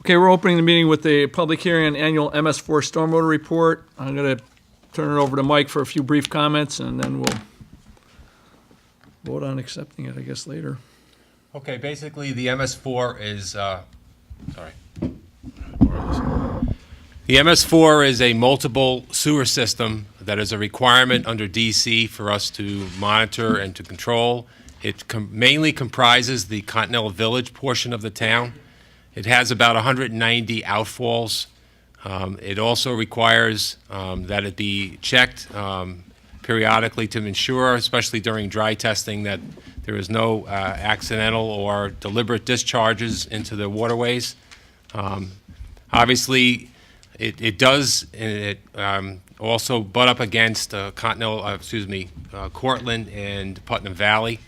Okay, we're opening the meeting with the public hearing on annual MS4 stormwater report. I'm going to turn it over to Mike for a few brief comments, and then we'll vote on accepting it, I guess, later. Okay, basically the MS4 is, The MS4 is a multiple sewer system that is a requirement under DC for us to monitor and to control. It mainly comprises the Continental Village portion of the town. It has about 190 outfalls. It also requires that it be checked periodically to ensure, especially during dry testing, that there is no accidental or deliberate discharges into the waterways. Obviously, it does also butt up against Cortland and Putnam Valley.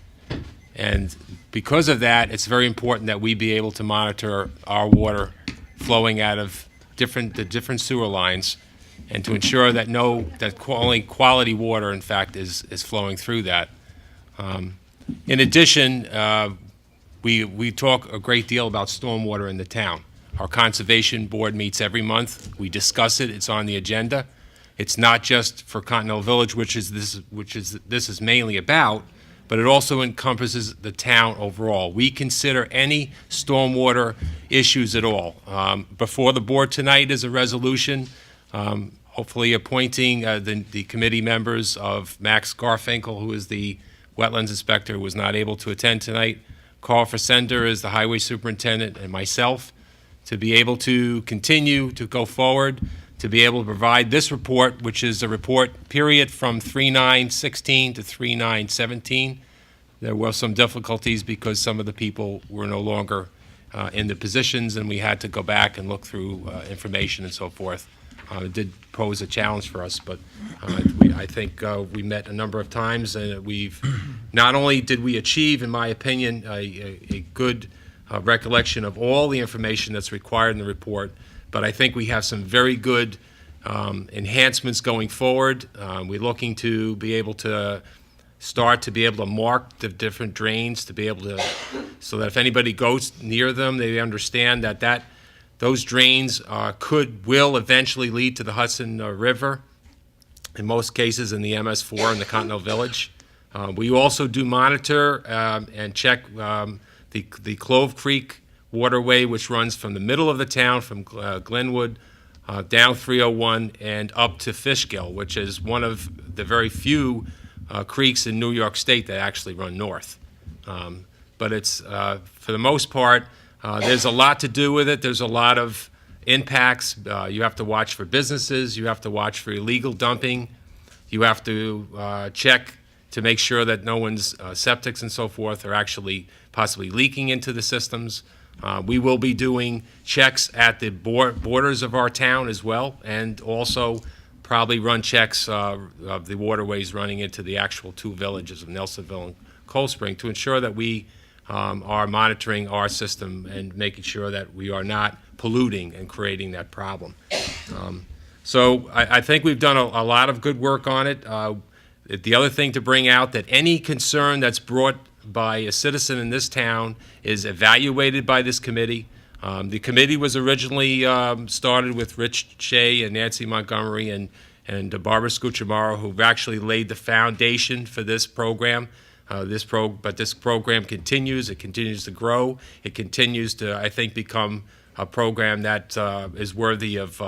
And because of that, it's very important that we be able to monitor our water flowing out of the different sewer lines, and to ensure that only quality water, in fact, is flowing through that. In addition, we talk a great deal about stormwater in the town. Our conservation board meets every month. We discuss it. It's on the agenda. It's not just for Continental Village, which this is mainly about, but it also encompasses the town overall. We consider any stormwater issues at all. Before the board tonight is a resolution, hopefully appointing the committee members of Max Garfinkel, who is the wetlands inspector, who was not able to attend tonight, Carl Frisender is the highway superintendent, and myself, to be able to continue to go forward, to be able to provide this report, which is a report period from 3/9/16 to 3/9/17. There were some difficulties because some of the people were no longer in the positions, and we had to go back and look through information and so forth. It did pose a challenge for us, but I think we met a number of times, and not only did we achieve, in my opinion, a good recollection of all the information that's required in the report, but I think we have some very good enhancements going forward. We're looking to be able to start to be able to mark the different drains, to be able to, so that if anybody goes near them, they understand that those drains will eventually lead to the Hudson River, in most cases in the MS4 in the Continental Village. We also do monitor and check the Clove Creek waterway, which runs from the middle of the town, from Glenwood, down 301 and up to Fishkill, which is one of the very few creeks in New York State that actually run north. But it's, for the most part, there's a lot to do with it. There's a lot of impacts. You have to watch for businesses. You have to watch for illegal dumping. You have to check to make sure that no one's septics and so forth are actually possibly leaking into the systems. We will be doing checks at the borders of our town as well, and also probably run checks of the waterways running into the actual two villages of Nelsonville and Cold Spring, to ensure that we are monitoring our system and making sure that we are not polluting and creating that problem. So I think we've done a lot of good work on it. The other thing to bring out, that any concern that's brought by a citizen in this town is evaluated by this committee. The committee was originally started with Rich Shea and Nancy Montgomery and Barbara Scucciamaro, who've actually laid the foundation for this program. But this program continues. It continues to grow. It continues to, I think, become a program that is worthy of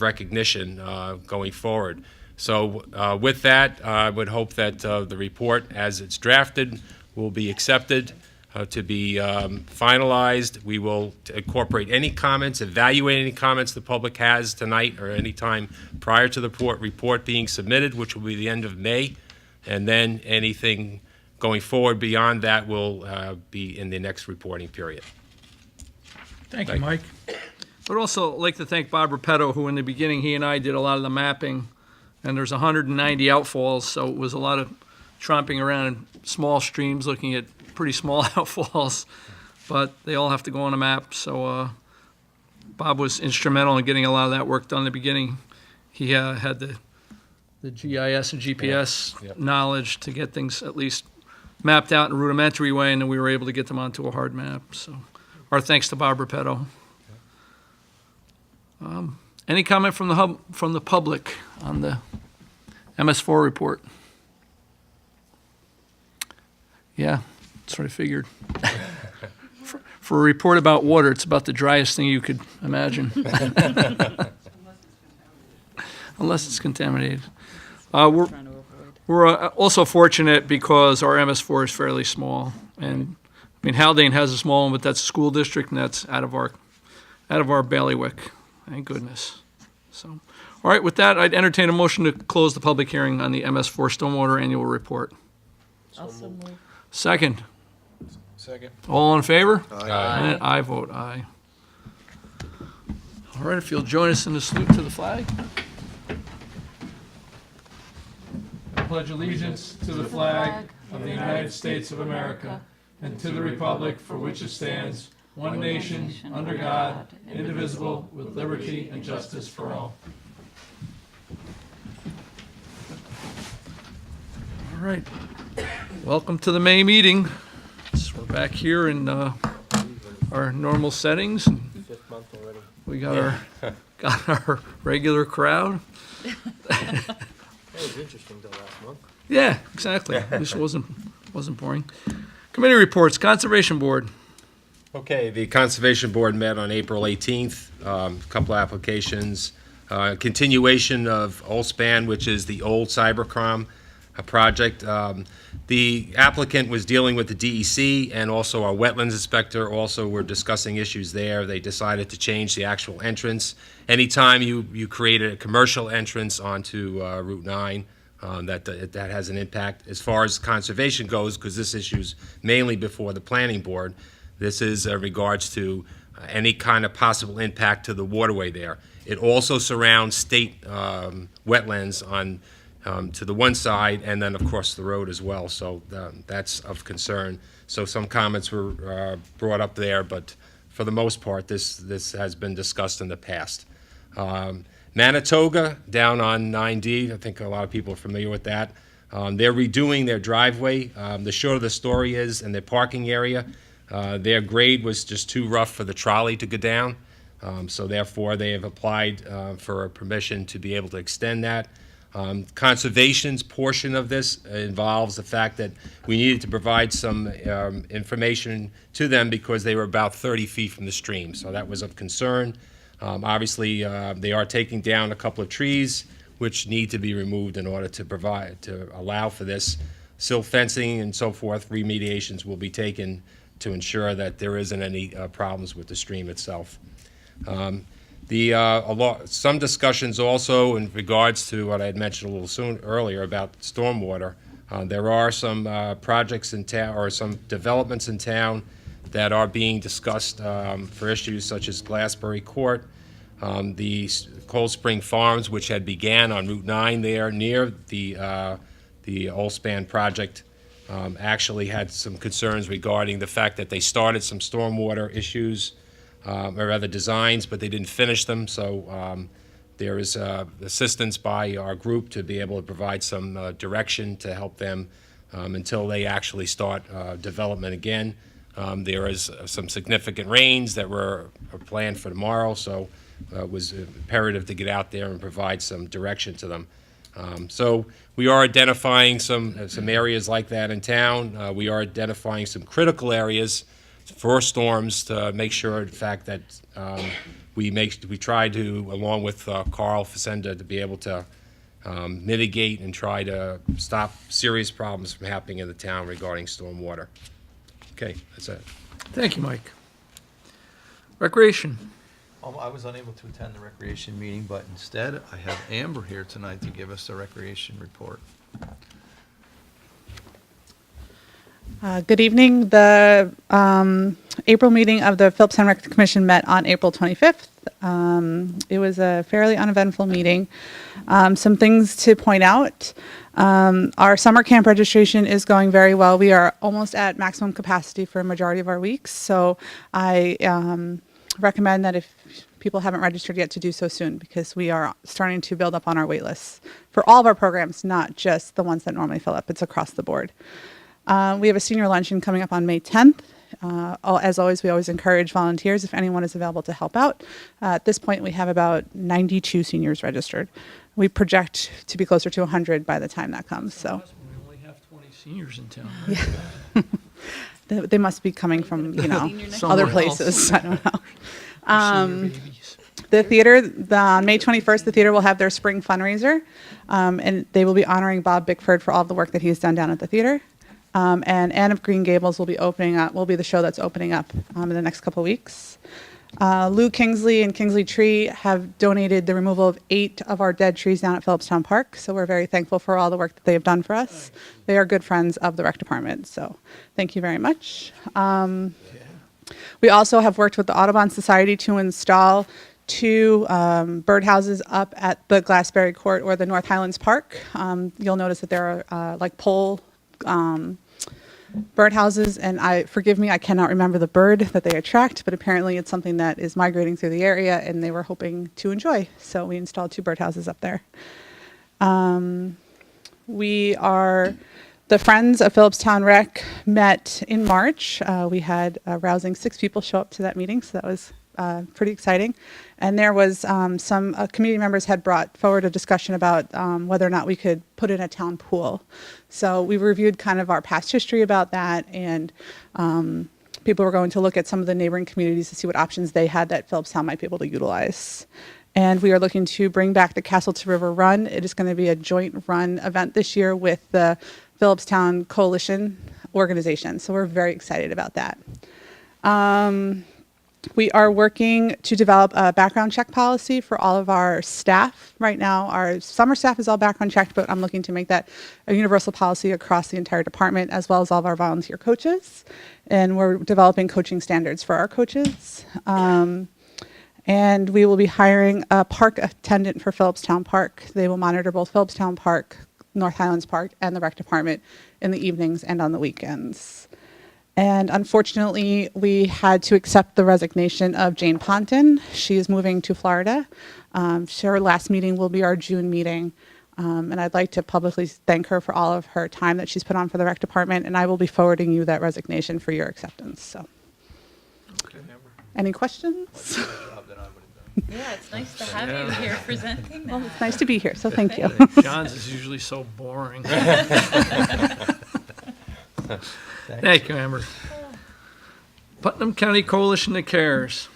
recognition going forward. So with that, I would hope that the report, as it's drafted, will be accepted to be finalized. We will incorporate any comments, evaluate any comments the public has tonight or any time prior to the report being submitted, which will be the end of May. And then anything going forward beyond that will be in the next reporting period. Thank you, Mike. I'd also like to thank Bob Repetto, who in the beginning, he and I did a lot of the mapping, and there's 190 outfalls, so it was a lot of tromping around in small streams looking at pretty small outfalls, but they all have to go on a map. So Bob was instrumental in getting a lot of that work done in the beginning. He had the GIS and GPS knowledge to get things at least mapped out in a rudimentary way, and then we were able to get them onto a hard map. So our thanks to Bob Repetto. Any comment from the public on the MS4 report? Yeah, that's what I figured. For a report about water, it's about the driest thing you could imagine. Unless it's contaminated. We're also fortunate because our MS4 is fairly small. And, I mean, Haldane has a small one, but that's a school district, and that's out of our bailiwick. Thank goodness. So, all right, with that, I'd entertain a motion to close the public hearing on the MS4 Stormwater Annual Report. Also move. Second. Second. All in favor? Aye. And I vote aye. All right, if you'll join us in the salute to the flag. I pledge allegiance to the flag of the United States of America and to the republic for which it stands, one nation, under God, indivisible, with liberty and justice for all. All right. Welcome to the May meeting. So we're back here in our normal settings. Fifth month already. We got our regular crowd. That was interesting till last month. Yeah, exactly. At least it wasn't boring. Committee reports, Conservation Board. Okay, the Conservation Board met on April 18th, a couple of applications. Continuation of Olspan, which is the old cybercrime project. The applicant was dealing with the DEC, and also our wetlands inspector also were discussing issues there. They decided to change the actual entrance. Anytime you created a commercial entrance onto Route 9, that has an impact. As far as conservation goes, because this issue's mainly before the planning board, this is regards to any kind of possible impact to the waterway there. It also surrounds state wetlands on to the one side, and then, of course, the road as well. So that's of concern. So some comments were brought up there, but for the most part, this has been discussed in the past. Manitoga, down on 9D, I think a lot of people are familiar with that. They're redoing their driveway. The short of the story is, in their parking area, their grade was just too rough for the trolley to go down. So therefore, they have applied for a permission to be able to extend that. Conservation's portion of this involves the fact that we needed to provide some information to them because they were about 30 feet from the stream, so that was of concern. Obviously, they are taking down a couple of trees which need to be removed in order to allow for this. Silt fencing and so forth, remediations will be taken to ensure that there isn't any problems with the stream itself. Some discussions also in regards to what I had mentioned a little earlier about stormwater. There are some projects in town, or some developments in town, that are being discussed for issues such as Glassbury Court, the Cold Spring Farms, which had began on Route 9 there near the Olspan project, actually had some concerns regarding the fact that they started some stormwater issues, or rather designs, but they didn't finish them. So there is assistance by our group to be able to provide some direction to help them until they actually start development again. There is some significant rains that were planned for tomorrow, so it was imperative to get out there and provide some direction to them. So we are identifying some areas like that in town. We are identifying some critical areas for storms to make sure, in fact, that we try to, along with Carl Facenda, to be able to mitigate and try to stop serious problems from happening in the town regarding stormwater. Okay, that's it. Thank you, Mike. Recreation. I was unable to attend the recreation meeting, but instead I have Amber here tonight to give us a recreation report. Good evening. The April meeting of the Philipstown Rec Commission met on April 25th. It was a fairly uneventful meeting. Some things to point out. Our summer camp registration is going very well. We are almost at maximum capacity for a majority of our weeks. So I recommend that if people haven't registered yet to do so soon, because we are starting to build up on our wait lists for all of our programs, not just the ones that normally fill up. It's across the board. We have a senior luncheon coming up on May 10th. As always, we always encourage volunteers if anyone is available to help out. At this point, we have about 92 seniors registered. We project to be closer to 100 by the time that comes. So We only have 20 seniors in town. Right? they must be coming from, Somewhere other else. places. I don't know. Senior babies. The theater, on May 21st, the theater will have their spring fundraiser, and they will be honoring Bob Bickford for all the work that he's done down at the theater. And Anne of Green Gables will be the show that's opening up in the next couple weeks. Lou Kingsley and Kingsley Tree have donated the removal of 8 of our dead trees down at Philipstown Park, so we're very thankful for all the work that they have done for us. They are good friends of the rec department, so thank you very much. We also have worked with the Audubon Society to install 2 birdhouses up at the Glassberry Court or the North Highlands Park. You'll notice that there are pole birdhouses, and forgive me, I cannot remember the bird that they attract, but apparently it's something that is migrating through the area, and they were hoping to enjoy. So we installed 2 birdhouses up there. The Friends of Philipstown Rec met in March. We had a rousing 6 people show up to that meeting, so that was pretty exciting. And there was some community members had brought forward a discussion about whether or not we could put in a town pool. So we reviewed kind of our past history about that, and people were going to look at some of the neighboring communities to see what options they had that Philipstown might be able to utilize. And we are looking to bring back the Castle to River Run. It is going to be a joint run event this year with the Philipstown Coalition organization. So we're very excited about that. We are working to develop a background check policy for all of our staff. Right now, our summer staff is all background checked, but I'm looking to make that a universal policy across the entire department, as well as all of our volunteer coaches. And we're developing coaching standards for our coaches. And we will be hiring a park attendant for Philipstown Park. They will monitor both Philipstown Park, North Highlands Park, and the rec department in the evenings and on the weekends. And unfortunately, we had to accept the resignation of Jane Ponton. She is moving to Florida. Her last meeting will be our June meeting. And I'd like to publicly thank her for all of her time that she's put on for the rec department. And I will be forwarding you that resignation for your acceptance. So, any questions? Yeah, it's nice to have you here presenting that. Well, it's nice to be here, so thank you. John's is usually so boring. Thank you, Amber. Putnam County Coalition that Cares.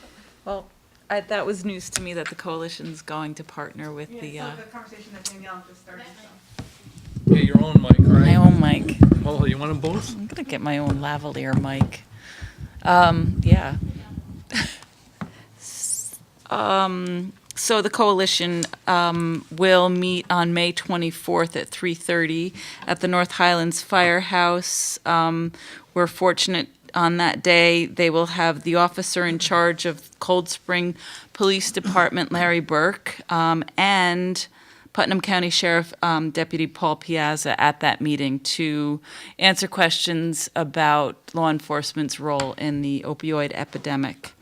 Well, that was news to me that the coalition's going to partner with the, conversation that Danielle just started. Yeah, your own mic, right? my own mic. Oh, you want them both? I'm gonna get my own lavalier mic. Yeah. So the coalition will meet on May 24th at 3:30 at the North Highlands Firehouse. We're fortunate on that day they will have the officer in charge of Cold Spring Police Department, Larry Burke, and Putnam County Sheriff Deputy Paul Piazza at that meeting to answer questions about law enforcement's role in the opioid epidemic.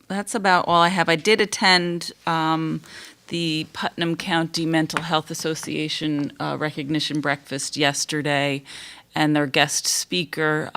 That's about all I have. I did attend the Putnam County Mental Health Association recognition breakfast yesterday, and their guest speaker,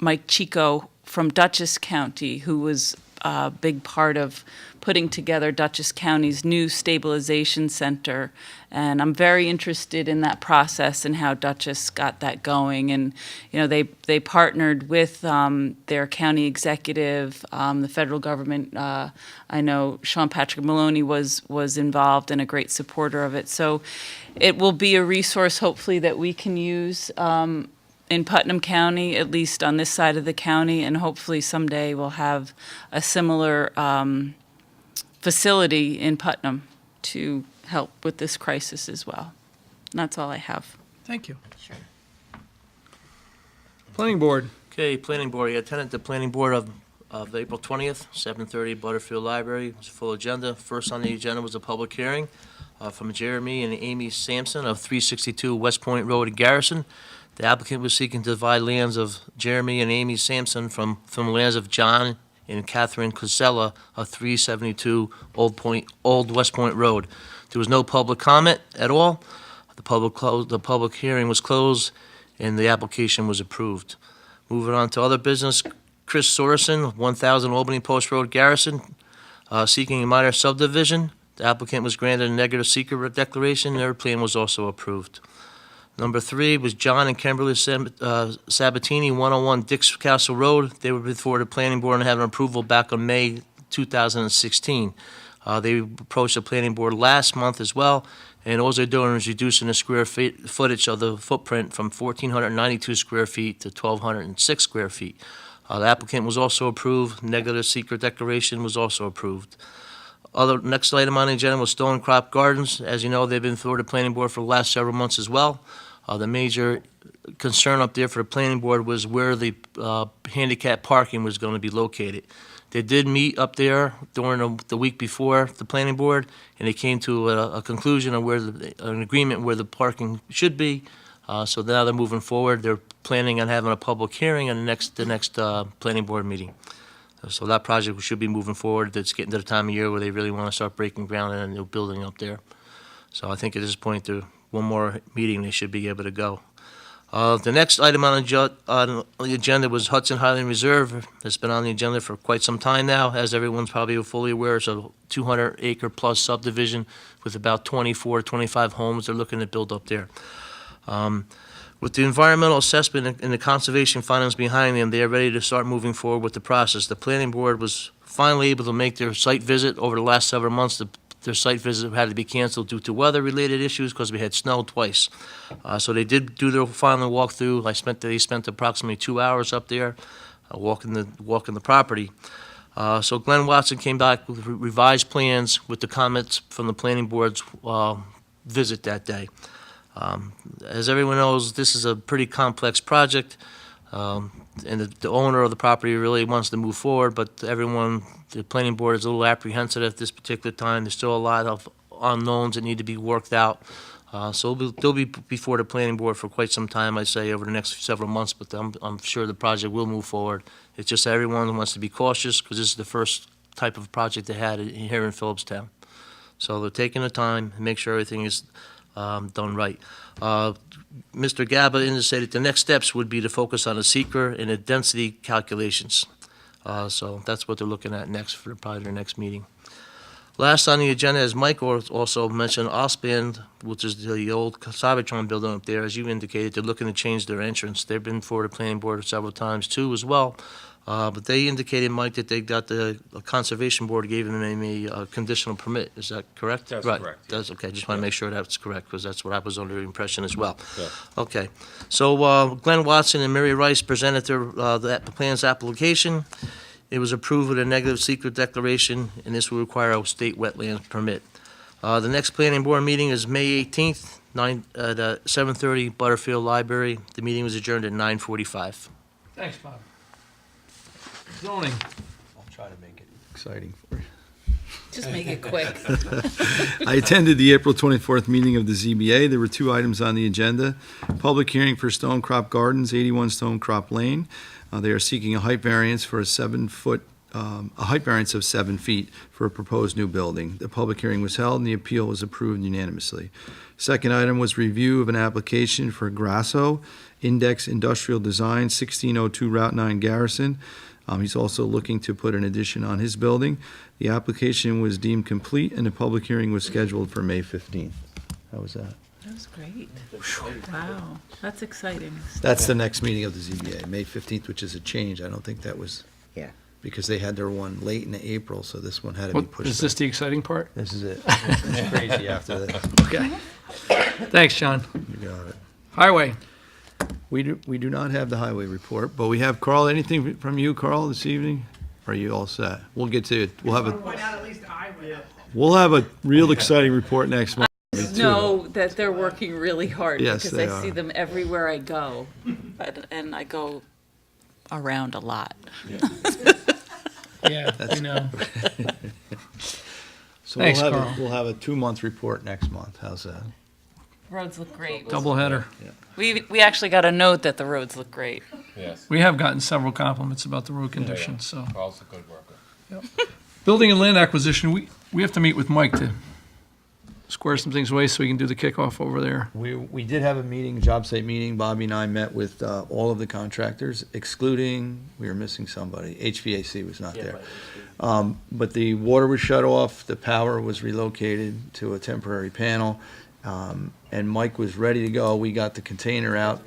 Mike Chico from Dutchess County, who was a big part of putting together Dutchess County's new stabilization center. And I'm very interested in that process and how Dutchess got that going. And, you know, they partnered with their county executive, the federal government. I know Sean Patrick Maloney was involved and a great supporter of it. So it will be a resource, hopefully, that we can use in Putnam County, at least on this side of the county, and hopefully someday we'll have a similar facility in Putnam to help with this crisis as well. And that's all I have. Thank you. Sure. Planning Board. Okay, Planning Board. I attended the Planning Board of April 20th, 7:30, Butterfield Library. It was a full agenda. First on the agenda was a public hearing from Jeremy and Amy Sampson of 362 West Point Road in Garrison. The applicant was seeking to divide lands of Jeremy and Amy Sampson from lands of John and Catherine Cosella of 372 Old West Point Road. There was no public comment at all. The public hearing was closed, and the application was approved. Moving on to other business, Chris Sorensen, 1,000 Albany Post Road, Garrison, seeking a minor subdivision. The applicant was granted a negative secret declaration, and their plan was also approved. Number 3 was John and Kimberly Sabatini, 101 Dix Castle Road. They were before the planning board and had an approval back on May 2016. They approached the planning board last month as well, and all they're doing is reducing the square footage of the footprint from 1,492 square feet to 1,206 square feet. The applicant was also approved. Negative secret declaration was also approved. Next item on the agenda was Stone Crop Gardens. As you know, they've been before the planning board for the last several months as well. The major concern up there for the planning board was where the handicap parking was going to be located. They did meet up there during the week before the planning board, and they came to a conclusion of an agreement where the parking should be. So now they're moving forward. They're planning on having a public hearing on the next planning board meeting. So that project should be moving forward. It's getting to the time of year where they really want to start breaking ground in a new building up there. So I think at this point, one more meeting, they should be able to go. The next item on the agenda was Hudson Highland Reserve. It's been on the agenda for quite some time now. As everyone's probably fully aware, it's a 200-acre plus subdivision with about 24, 25 homes they're looking to build up there. With the environmental assessment and the conservation findings behind them, they are ready to start moving forward with the process. The planning board was finally able to make their site visit over the last several months. Their site visit had to be canceled due to weather-related issues because we had snow twice. So they did do their final walkthrough. They spent approximately 2 hours up there walking the property. So Glenn Watson came back with revised plans with the comments from the planning board's visit that day. As everyone knows, this is a pretty complex project, and the owner of the property really wants to move forward, but the planning board is a little apprehensive at this particular time. There's still a lot of unknowns that need to be worked out. So they'll be before the planning board for quite some time, I'd say, over the next several months, but I'm sure the project will move forward. It's just that everyone wants to be cautious because this is the first type of project they had here in Philipstown. So they're taking the time to make sure everything is done right. Mr. Gaba indicated the next steps would be to focus on the seeker and the density calculations. So that's what they're looking at next for probably their next meeting. Last on the agenda, as Mike also mentioned, Osband, which is the old Cybertron building up there, as you indicated, they're looking to change their entrance. They've been before the planning board several times too as well. But they indicated, Mike, that they got the conservation board gave them a conditional permit. Is that correct? That's right. Correct. That's okay. Just want to make sure that's correct because that's what I was under the impression as well. Yeah. Okay. So Glenn Watson and Mary Rice presented the plan's application. It was approved with a negative secret declaration, and this will require a state wetlands permit. The next planning board meeting is May 18th, at 7:30 Butterfield Library. The meeting was adjourned at 9:45. Thanks, Bob. Zoning. I'll try to make it exciting for you. Just make it quick. I attended the April 24th meeting of the ZBA. There were 2 items on the agenda. Public hearing for Stone Crop Gardens, 81 Stone Crop Lane. They are seeking a height variance for a height variance of 7 feet for a proposed new building. The public hearing was held and the appeal was approved unanimously. Second item was review of an application for Grasso Index Industrial Design, 1602 Route 9 Garrison. He's also looking to put an addition on his building. The application was deemed complete and the public hearing was scheduled for May 15th. How was that? That was great. Wow, that's exciting. That's the next meeting of the ZBA, May 15th, which is a change. I don't think that was, Yeah. because they had their one late in April, so this one had to be What, pushed is this back. the exciting part? This is it. It's crazy after this. Okay. Thanks, John. You got it. Highway. We do not have the highway report, but we have, Carl, anything from you, Carl, this evening? Are you all set? We'll get to it. We'll have a real exciting report next month. Know that they're working really hard Yes, because they I see are. them everywhere I go, and I go around a lot. Yeah, we know. So Thanks, Carl. we'll have a 2-month report next month. How's that? Roads look great. Doubleheader. We actually got a note that the roads look great. Yes. We have gotten several compliments about the road conditions, so. Carl's a good worker. Building and land acquisition, we have to meet with Mike to square some things away so we can do the kickoff over there. We did have a meeting, job site meeting. Bobby and I met with all of the contractors, excluding, we were missing somebody. HVAC was not there. But the water was shut off, the power was relocated to a temporary panel, and Mike was ready to go. We got the container out.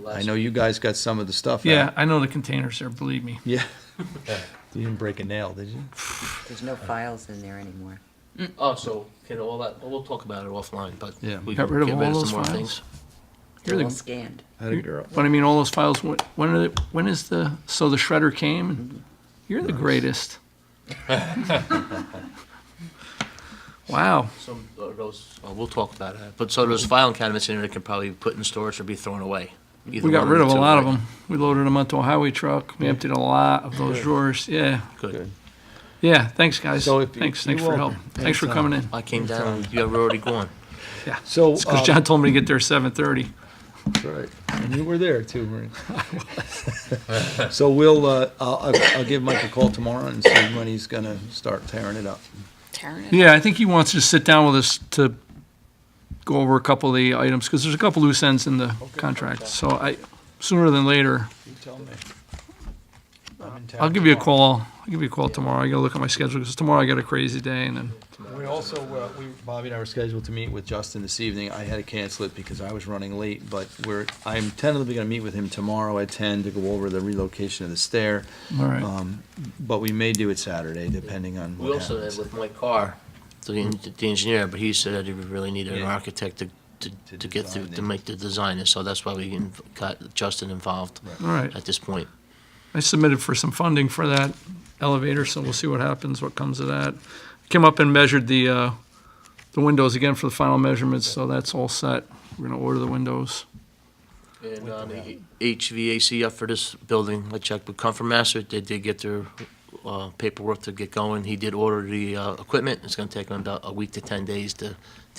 I know you guys got some of the stuff Yeah, out. I know the containers there, believe me. Yeah. You didn't break a nail, did you? There's no files in there anymore. Oh, so, can all that, we'll talk about it offline, but Yeah. we Got can rid of get all rid of those some more files? things. You're They're all the, scanned. Had a girl. but I mean, all those files, when is the, so the shredder came? And you're the greatest. Wow. Some of those, we'll talk about that, but so those filing cabinets in there that can probably put in storage or be thrown away. Either We got one rid of the a two, lot of right? them. We loaded them onto a highway truck. We emptied a lot of those drawers. Yeah. Good. Yeah, thanks, guys. So if- Thanks you're for your help. welcome. Thanks for Anytime. coming in. I came down, you were already gone. So, Because John told me to get there 7:30. that's right. And you were there too, Marie. So we'll, I'll give Mike a call tomorrow and see when he's gonna start tearing it up. Yeah, I think he wants to sit down with us to go over a couple of the items, because there's a couple loose ends in the contract. So sooner than later, You tell me. I'm in town I'll give you a tomorrow. call. I'll give you a call tomorrow. I gotta look at my schedule, because tomorrow I got a crazy day, and then, We also, Bobby and I were scheduled to meet with Justin this evening. I had to cancel it because I was running late, but I'm tentatively gonna meet with him tomorrow at 10 to go over the relocation of the stair. all right. But we may do it Saturday, depending on We what also had happens. with Mike Carr, the engineer, but he said that he would really needed an Yeah. architect to get through, design to it. make the design, so that's why we got Justin involved All right. at this point. I submitted for some funding for that elevator, so we'll see what happens, what comes of that. Came up and measured the windows again for the final measurements, so that's all set. We're gonna order the windows. And on the HVAC up for this building, I checked with Comfort Master, they did get their paperwork to get going. He did order the equipment, it's gonna take him about a week to 10 days to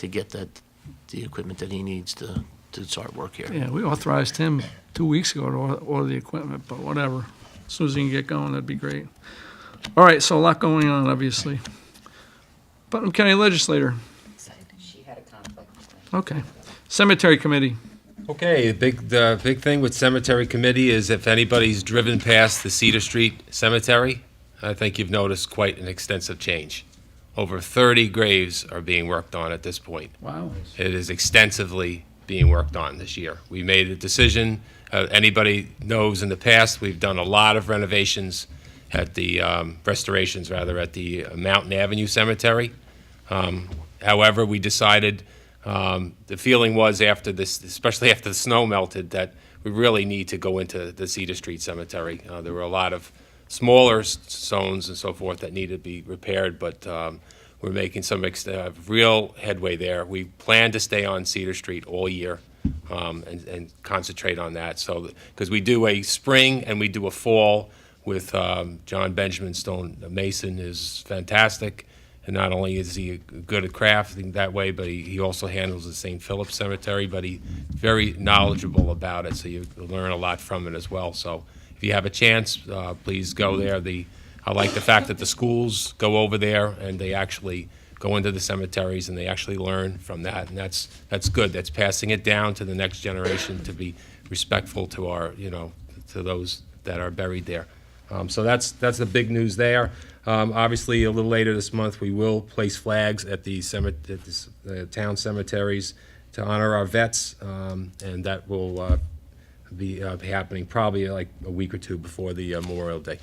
get the equipment that he needs to start work here. Yeah, we authorized him 2 weeks ago to order the equipment, but whatever. As soon as he can get going, that'd be great. All right, so a lot going on, obviously. Putnam County Legislator, She had a conflict. okay. Cemetery Committee, Okay, the big thing with Cemetery Committee is if anybody's driven past the Cedar Street Cemetery, I think you've noticed quite an extensive change. Over 30 graves are being worked on at this point. wow. It is extensively being worked on this year. We made a decision, anybody knows in the past, we've done a lot of renovations at the, restorations rather, at the Mountain Avenue Cemetery. However, we decided, the feeling was after this, especially after the snow melted, that we really need to go into the Cedar Street Cemetery. There were a lot of smaller stones and so forth that needed to be repaired, but we're making some real headway there. We plan to stay on Cedar Street all year and concentrate on that. So, because we do a spring and we do a fall with John Benjamin Stone Mason is fantastic. And not only is he good at crafting that way, but he also handles the St. Philip Cemetery, but he's very knowledgeable about it, so you learn a lot from it as well. So if you have a chance, please go there. I like the fact that the schools go over there and they actually go into the cemeteries and they actually learn from that, and that's good. That's passing it down to the next generation to be respectful to our, to those that are buried there. So that's the big news there. Obviously, a little later this month, we will place flags at the town cemeteries to honor our vets, and that will be happening probably like a week or two before the Memorial Day.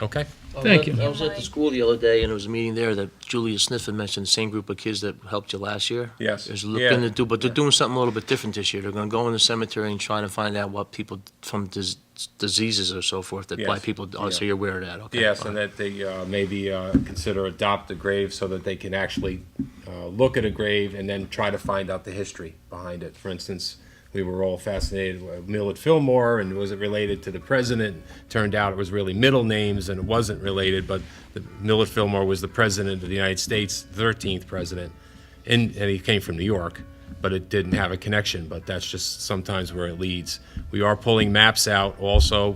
Okay? Thank you. I was at the school the other day, and there was a meeting there that Julia Smith had mentioned, the same group of kids that helped you last year. Yes. There's looking to do, but they're doing something a little bit different this year. They're gonna go in the cemetery and try to find out what people from diseases or so forth, that why Yes. people, oh, so Yeah. you're aware of that, okay. Yes, fine. and that they maybe consider adopt a grave so that they can actually look at a grave and then try to find out the history behind it. For instance, we were all fascinated with Millard Fillmore, and was it related to the president? Turned out it was really middle names, and it wasn't related, but Millard Fillmore was the president of the United States, 13th president, and he came from New York, but it didn't have a connection, but that's just sometimes where it leads. We are pulling maps out also.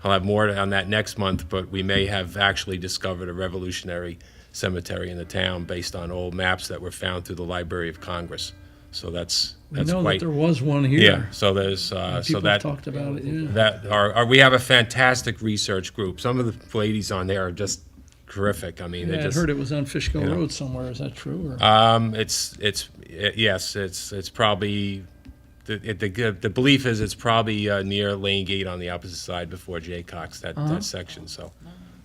I'll have more on that next month, but we may have actually discovered a Revolutionary cemetery in the town based on old maps that were found through the Library of Congress. So that's I know quite that there was one here. yeah. So there's so People that talked about it, yeah. that are we have a fantastic research group. Some of the ladies on there are just terrific. I mean, Yeah, they I just heard it was on Fishkill you know. Road somewhere. Is that true? Or? Yes, it's probably the belief is it's probably near Lane Gate on the opposite side before Jaycox, that section. So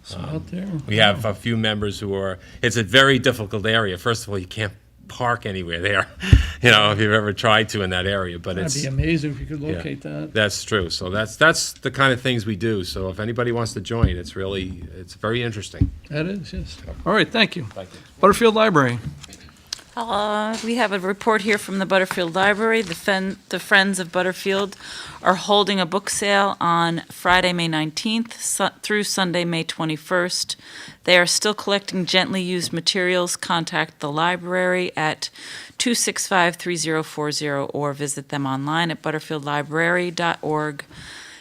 So out there. we have a few members who are. It's a very difficult area. First of all, you can't park anywhere there. You know, if you've ever tried to in that area, but That'd it's be amazing if you could yeah, locate that. That's true. So that's the kind of things we do. So if anybody wants to join, it's very interesting. That is, yes. All right, thank you. Thank you. Butterfield Library. We have a report here from the Butterfield Library. The Friends of Butterfield are holding a book sale on Friday, May 19th through Sunday, May 21st. They are still collecting gently used materials. Contact the library at 265-3040 or visit them online at butterfieldlibrary.org.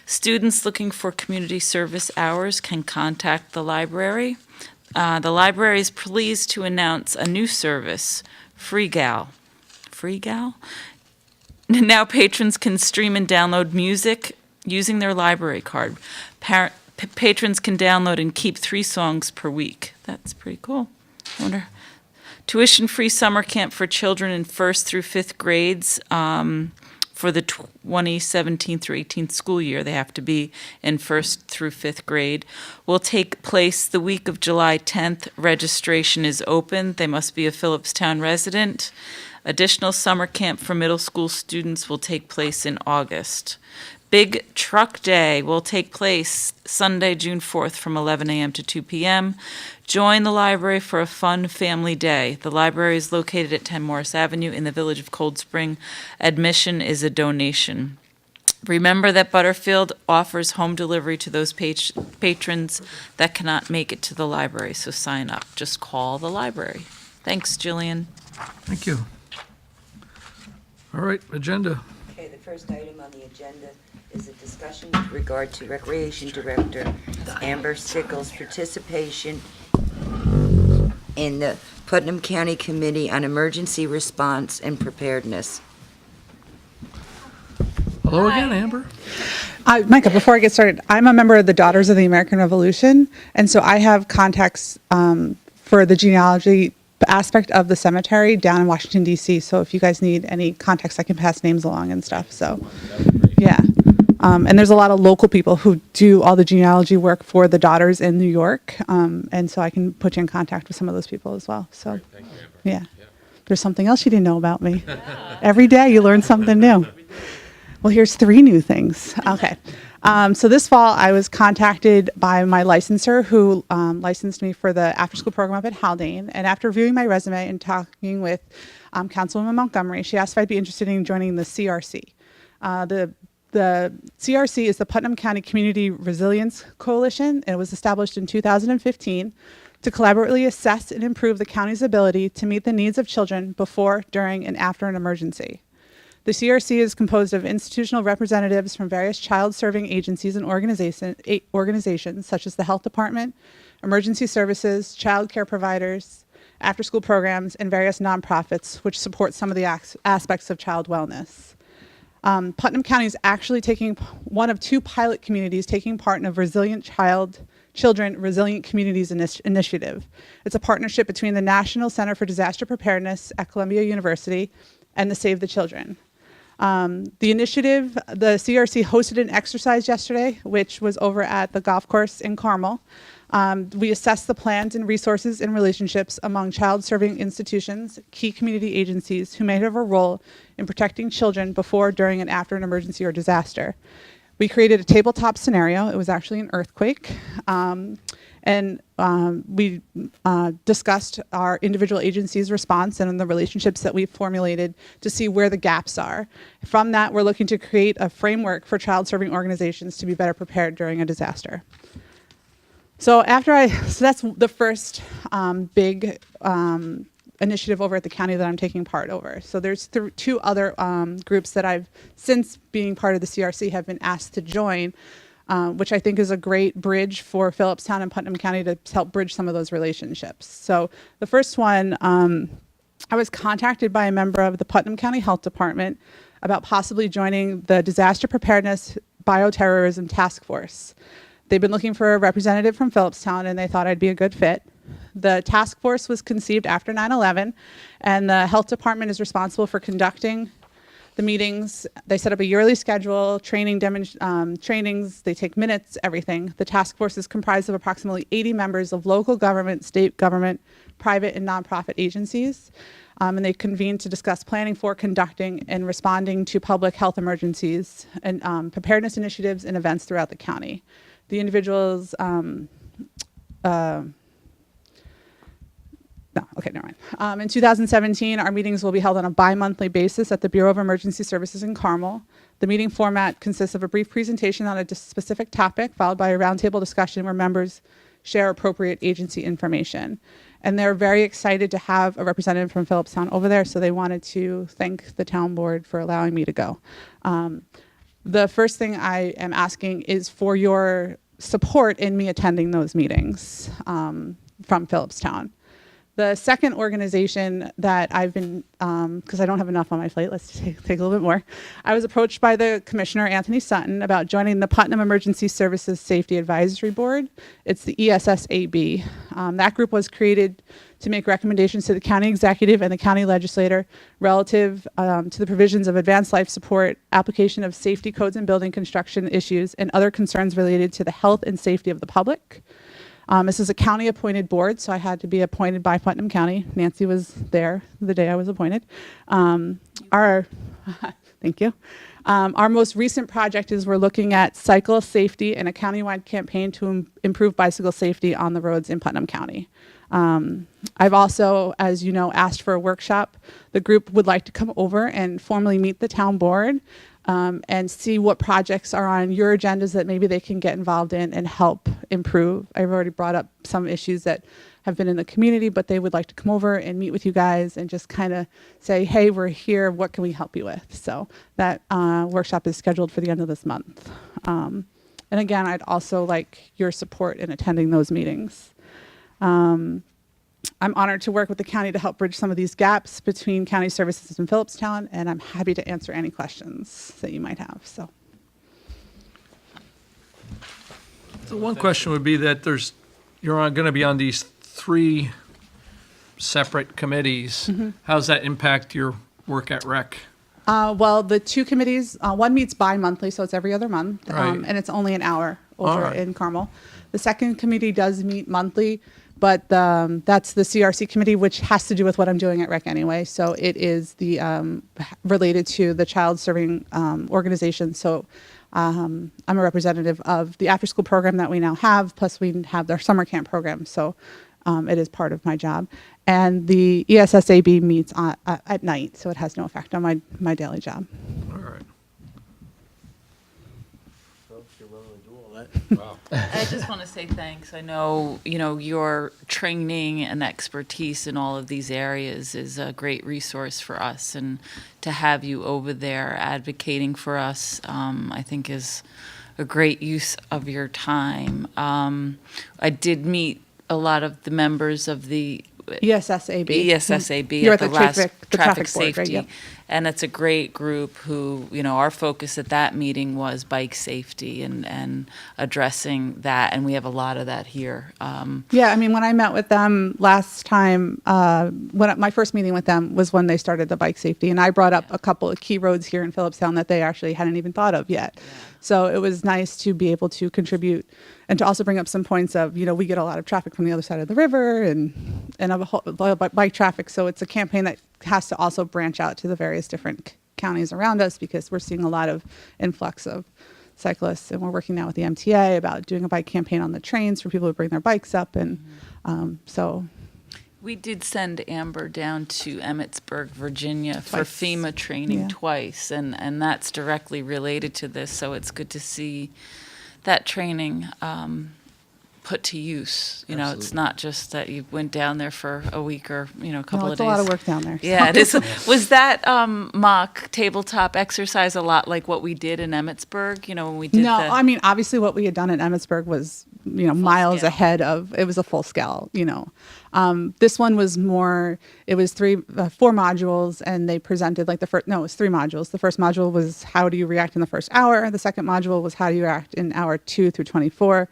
Students looking for community service hours can contact the library. The library is pleased to announce a new service, Free Gal. Free Gal? Now patrons can stream and download music using their library card. Patrons can download and keep 3 songs per week. That's pretty cool. I wonder. Tuition-free summer camp for children in 1st through 5th grades for the 2017 through 18 school year. They have to be in 1st through 5th grade. Will take place the week of July 10th. Registration is open. They must be a Philipstown resident. Additional summer camp for middle school students will take place in August. Big Truck Day will take place Sunday, June 4th from 11 a.m. to 2 p.m. Join the library for a fun family day. The library is located at 10 Morris Avenue in the village of Cold Spring. Admission is a donation. Remember that Butterfield offers home delivery to those patrons that cannot make it to the library, so sign up. Just call the library. Thanks, Jillian. Thank you. All right, agenda. Okay, the first item on the agenda is a discussion with regard to Recreation Director Amber Sickles' participation in the Putnam County Committee on Emergency Response and Preparedness. Hello again, Amber. Micah, before I get started, I'm a member of the Daughters of the American Revolution, and so I have contacts for the genealogy aspect of the cemetery down in Washington, D.C., so if you guys need any contacts, I can pass names along and stuff, so, yeah. And there's a lot of local people who do all the genealogy work for the Daughters in New York, and so I can put you in contact with some of those people as well, so, Thank you, Amber. yeah. There's something else you didn't know about me. Every day you learn something new. Well, here's 3 new things. Okay. So this fall, I was contacted by my licensor who licensed me for the after-school program up at Haldane. And after reviewing my resume and talking with Councilwoman Montgomery, she asked if I'd be interested in joining the CRC. The CRC is the Putnam County Community Resilience Coalition. It was established in 2015 to collaboratively assess and improve the county's ability to meet the needs of children before, during, and after an emergency. The CRC is composed of institutional representatives from various child-serving agencies and organizations such as the Health Department, Emergency Services, child care providers, after-school programs, and various nonprofits which support some of the aspects of child wellness. Putnam County is actually one of 2 pilot communities taking part in a Children Resilient Communities Initiative. It's a partnership between the National Center for Disaster Preparedness at Columbia University and the Save the Children. The initiative, the CRC hosted an exercise yesterday, which was over at the golf course in Carmel. We assessed the plans and resources and relationships among child-serving institutions, key community agencies who may have a role in protecting children before, during, and after an emergency or disaster. We created a tabletop scenario. It was actually an earthquake. We discussed our individual agencies' response and the relationships that we've formulated to see where the gaps are. From that, we're looking to create a framework for child-serving organizations to be better prepared during a disaster. So that's the first big initiative over at the county that I'm taking part over. So there's 2 other groups that I've, since being part of the CRC, have been asked to join which I think is a great bridge for Philipstown and Putnam County to help bridge some of those relationships. So the first one, I was contacted by a member of the Putnam County Health Department about possibly joining the Disaster Preparedness Bioterrorism Task Force. They've been looking for a representative from Philipstown, and they thought I'd be a good fit. The task force was conceived after 9/11, and the health department is responsible for conducting the meetings. They set up a yearly schedule, trainings, they take minutes, everything. The task force is comprised of approximately 80 members of local government, state government, private and nonprofit agencies. And they convene to discuss planning for, conducting, and responding to public health emergencies and preparedness initiatives and events throughout the county. The individuals, no, okay, never mind. In 2017, our meetings will be held on a bi-monthly basis at the Bureau of Emergency Services in Carmel. The meeting format consists of a brief presentation on a specific topic, followed by a roundtable discussion where members share appropriate agency information. And they're very excited to have a representative from Philipstown over there, so they wanted to thank the town board for allowing me to go. The first thing I am asking is for your support in me attending those meetings from Philipstown. The second organization that I've been, because I don't have enough on my plate, let's take a little bit more. I was approached by the Commissioner, Anthony Sutton, about joining the Putnam Emergency Services Safety Advisory Board. It's the ESSAB. That group was created to make recommendations to the county executive and the county legislator relative to the provisions of advanced life support, application of safety codes and building construction issues, and other concerns related to the health and safety of the public. This is a county-appointed board, so I had to be appointed by Putnam County. Nancy was there the day I was appointed. Thank you. Our most recent project is we're looking at cycle safety and a countywide campaign to improve bicycle safety on the roads in Putnam County. I've also, as you know, asked for a workshop. The group would like to come over and formally meet the town board and see what projects are on your agendas that maybe they can get involved in and help improve. I've already brought up some issues that have been in the community, but they would like to come over and meet with you guys and just kind of say, hey, we're here, what can we help you with? So that workshop is scheduled for the end of this month. And again, I'd also like your support in attending those meetings. I'm honored to work with the county to help bridge some of these gaps between county services and Philipstown, and I'm happy to answer any questions that you might have. So one question would be that you're going to be on these 3 separate committees. How's that impact your work at rec? Well, the 2 committees, one meets bi-monthly, so it's every other month, Right. and it's only an hour over All right. in Carmel. The second committee does meet monthly, but that's the CRC committee, which has to do with what I'm doing at rec anyway. So it is the related to the child serving organization. So I'm a representative of the after-school program that we now have, plus we have their summer camp program. So it is part of my job. And the ESSAB meets at night, so it has no effect on my daily job. All right. So if you're willing to do all that. Wow. I just want to say thanks. I know, your training and expertise in all of these areas is a great resource for us, and to have you over there advocating for us, I think is a great use of your time. I did meet a lot of the members of the ESSAB. ESSAB You're at the at the last traffic traffic board, right? safety. Yep. And it's a great group who, our focus at that meeting was bike safety and addressing that. And we have a lot of that here. Yeah, I mean, when I met with them last time, my first meeting with them was when they started the bike safety, and I brought up a couple of key roads here in Philipstown that they actually hadn't even thought of yet. So it was nice to be able to contribute and to also bring up some points of, we get a lot of traffic from the other side of the river and a whole bike traffic. So it's a campaign that has to also branch out to the various different counties around us, because we're seeing a lot of influx of cyclists, and we're working now with the MTA about doing a bike campaign on the trains for people to bring their bikes up. And so We did send Amber down to Emmitsburg, Virginia for Twice. FEMA training Yeah. twice, and that's directly related to this, so it's good to see that training put to use. You know, it's Absolutely. not just that you went down there for a week or, you know, a couple No, of it's days. a lot of work down there. Yeah, it is. Was that mock tabletop exercise a lot like what we did in Emmitsburg? You know, when we did No, the. I mean, obviously what we had done in Emmitsburg was, you know, miles scale. ahead of, it was a full scale, you know. This one was more, it was four modules, and they presented like it was 3 modules. The first module was how do you react in the first hour? The second module was how do you react in hour 2 through 24?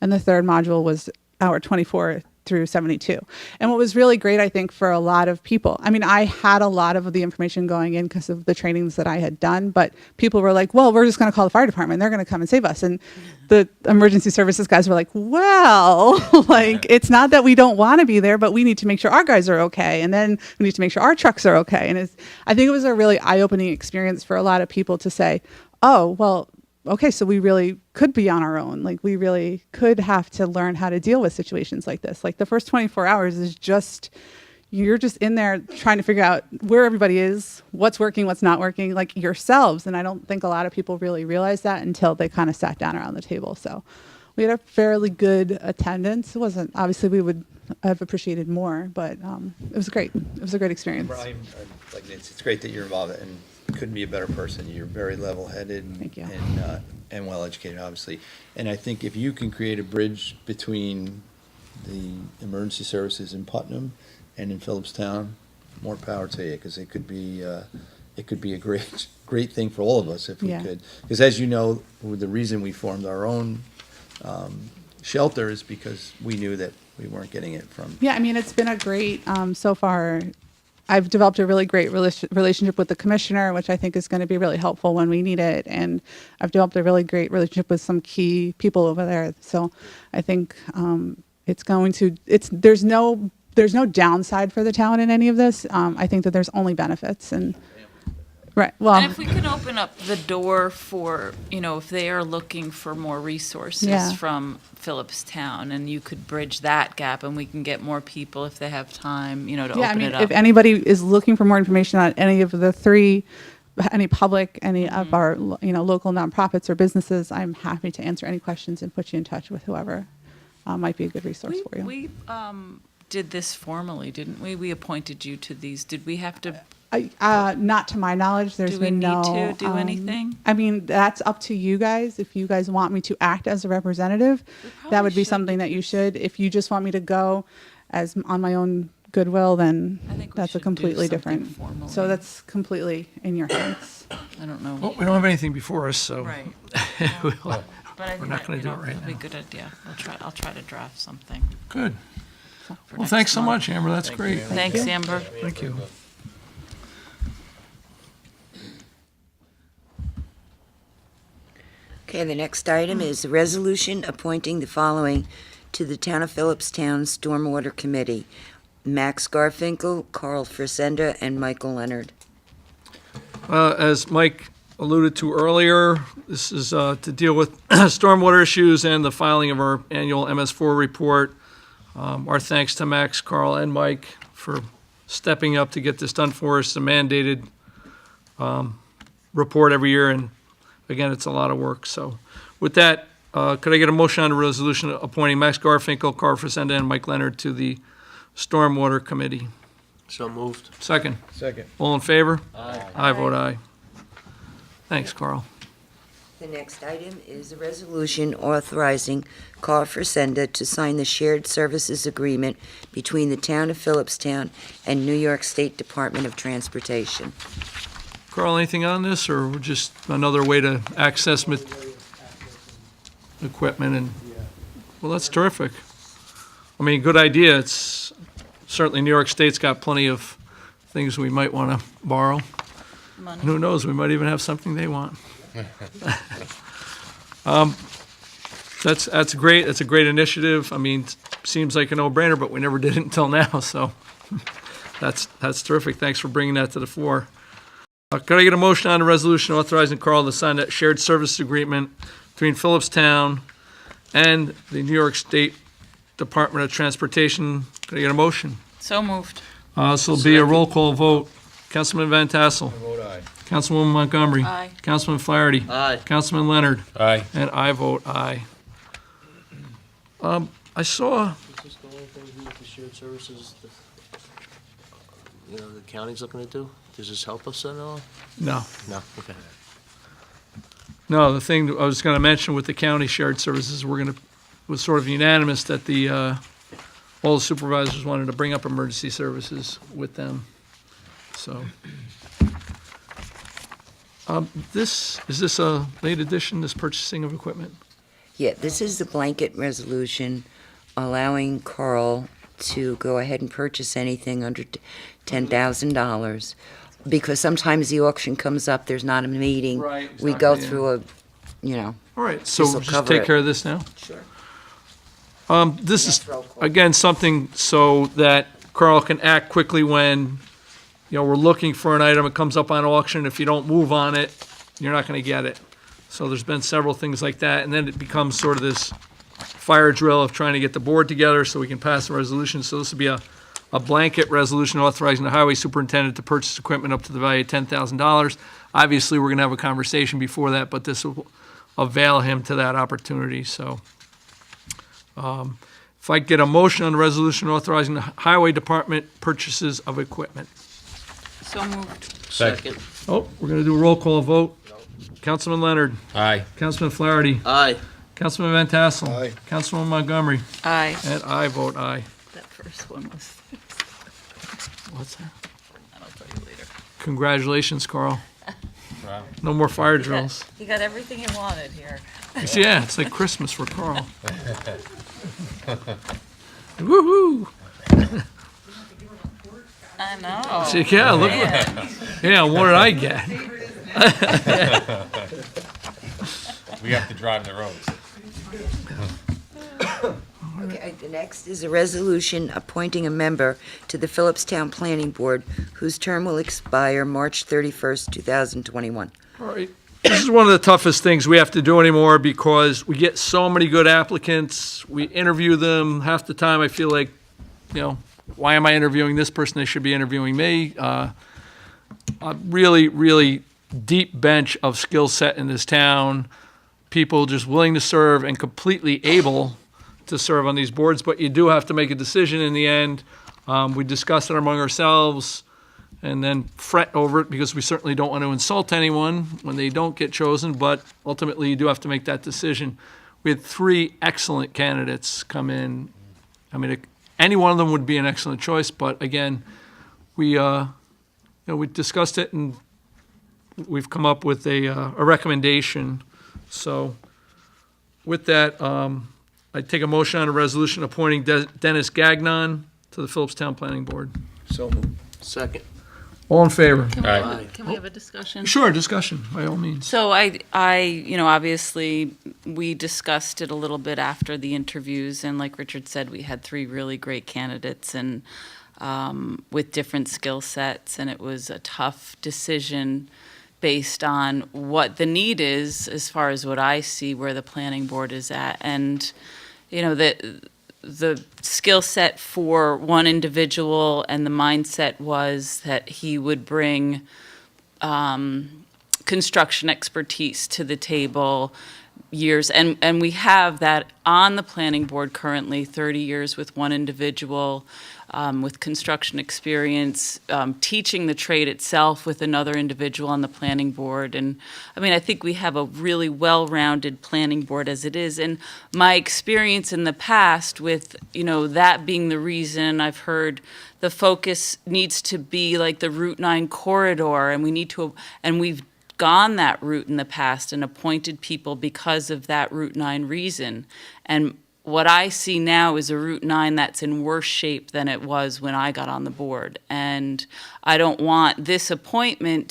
And the third module was hour 24 through 72. And what was really great, I think, for a lot of people, I mean, I had a lot of the information going in because of the trainings that I had done, but people were like, well, we're just going to call the fire department. They're going to come and save us. And the emergency services guys were like, well, like, it's not that we don't want to be there, but we need to make sure our guys are okay. And then we need to make sure our trucks are okay. And I think it was a really eye-opening experience for a lot of people to say, oh, well, okay, so we really could be on our own. Like, we really could have to learn how to deal with situations like this. Like, the first 24 hours is just, you're just in there trying to figure out where everybody is, what's working, what's not working, like yourselves. And I don't think a lot of people really realize that until they kind of sat down around the table. So we had a fairly good attendance. It wasn't, obviously we would have appreciated more, but it was great. It was a great experience. Brian, like, it's great that you're involved, and couldn't be a better person. You're very level-headed Thank you. and well-educated, obviously. And I think if you can create a bridge between the emergency services in Putnam and in Philipstown, more power to you, because it could be a great thing for all of us if we Yeah. could. Because as you know, the reason we formed our own shelter is because we knew that we weren't getting it from. Yeah, I mean, it's been a great, so far, I've developed a really great relationship with the commissioner, which I think is going to be really helpful when we need it. And I've developed a really great relationship with some key people over there. So I think there's no downside for the town in any of this. I think that there's only benefits. And right, well, And if we can open up the door for, you know, if they are looking for more resources Yeah. from Philipstown, and you could bridge that gap, and we can get more people if they have time, you know, to yeah, I open mean, it up. if anybody is looking for more information on any of the 3, any public, any of our, you know, local nonprofits or businesses, I'm happy to answer any questions and put you in touch with whoever might be a good resource for you. We did this formally, didn't we? We appointed you to these. Did we have to? Not to my knowledge, there's Do we been need no. to do anything? I mean, that's up to you guys. If you guys want me to act as a representative, that would be something that you should. If you just want me to go as on my own goodwill, then I think we that's a should do completely something different. formally. So that's completely in your hands. I don't know. Well, we don't have anything before us, so. Right. We'll- But I think not that, gonna you do know, it right it'll be a now. good idea. I'll try to draft something. Good. for Well, next thanks so month. much, Amber. That's great. Thanks, Amber. Thank you. Okay, the next item is a resolution appointing the following to the Town of Philipstown Stormwater Committee: Max Garfinkel, Carl Frisenda, and Michael Leonard. As Mike alluded to earlier, this is to deal with stormwater issues and the filing of our annual MS4 report. Our thanks to Max, Carl, and Mike for stepping up to get this done for us, a mandated report every year, and again, it's a lot of work. So with that, could I get a motion on the resolution appointing Max Garfinkel, Carl Frisenda, and Mike Leonard to the Stormwater Committee? So moved. Second. Second. All in favor? Aye. I vote aye. Thanks, Carl. The next item is a resolution authorizing Carl Frisenda to sign the shared services agreement between the Town of Philipstown and New York State Department of Transportation. Carl, anything on this, or just another way to access equipment? And well, that's terrific. I mean, good idea. It's certainly New York State's got plenty of things we might want to borrow. Money. And who knows, we might even have something they want. That's great. That's a great initiative. I mean, seems like a no-brainer, but we never did it until now. So that's terrific. Thanks for bringing that to the floor. Could I get a motion on the resolution authorizing Carl to sign that shared service agreement between Philipstown and the New York State Department of Transportation? Could I get a motion? So moved. This will be a roll call vote. Councilman Van Tassel. Vote aye. Councilwoman Montgomery. Aye. Councilman Flaherty. Aye. Councilman Leonard. Aye. And I vote aye. I saw, Is this the only thing to do with the shared services, the county's looking to do? Does this help us at all? no, No, okay. no, the thing I was gonna mention with the county shared services, was sort of unanimous that all the supervisors wanted to bring up emergency services with them, so. Is this a late addition, this purchasing of equipment? Yeah, this is the blanket resolution allowing Carl to go ahead and purchase anything under $10,000. Because sometimes the auction comes up, there's not a meeting. Right, We go exactly, yeah. through All right, so This'll just cover take it. care of this now? Sure. This is, That's roll call. again, something so that Carl can act quickly when, we're looking for an item, it comes up on auction, if you don't move on it, you're not gonna get it. So there's been several things like that, and then it becomes sort of this fire drill of trying to get the board together so we can pass a resolution. So this would be a blanket resolution authorizing the highway superintendent to purchase equipment up to the value of $10,000. Obviously, we're gonna have a conversation before that, but this will avail him to that opportunity, so. If I get a motion on the resolution authorizing the highway department purchases of equipment. So moved. Second. Oh, we're gonna do a roll call vote. Councilman Leonard, Aye. Councilman Flaherty, Aye. Councilman Van Tassel. Aye. Councilman Montgomery, Aye. and I vote aye. That first one was, What's that? I'll tell you later. Congratulations, Carl. Wow. No more fire drills. You got everything you wanted here. Yeah, it's like Christmas for Carl. Woo-hoo. I know. See, yeah, look, yeah, what did I get? We have to drive the roads. Okay, the next is a resolution appointing a member to the Philipstown Planning Board whose term will expire March 31st, 2021. All right. This is one of the toughest things we have to do anymore because we get so many good applicants. We interview them. Half the time I feel like, why am I interviewing this person? They should be interviewing me. A really, really deep bench of skill set in this town. People just willing to serve and completely able to serve on these boards, but you do have to make a decision in the end. We discuss it among ourselves and then fret over it because we certainly don't want to insult anyone when they don't get chosen, but ultimately you do have to make that decision. We had 3 excellent candidates come in. I mean, any one of them would be an excellent choice, but again, we discussed it and we've come up with a recommendation. So with that, I take a motion on a resolution appointing Dennis Gagnon to the Philipstown Planning Board. So moved. Second. All in favor? Aye. Can we have a discussion? Sure, discussion, by all means. So obviously, we discussed it a little bit after the interviews, and like Richard said, we had 3 really great candidates and with different skill sets, and it was a tough decision based on what the need is, as far as what I see where the planning board is at, and the skill set for one individual and the mindset was that he would bring construction expertise to the table, years, and we have that on the planning board currently, 30 years with one individual with construction experience, teaching the trade itself with another individual on the planning board. And I mean, I think we have a really well-rounded planning board as it is. And my experience in the past with, that being the reason, I've heard the focus needs to be like the Route 9 corridor, and we've gone that route in the past and appointed people because of that Route 9 reason. And what I see now is a Route 9 that's in worse shape than it was when I got on the board. And I don't want this appointment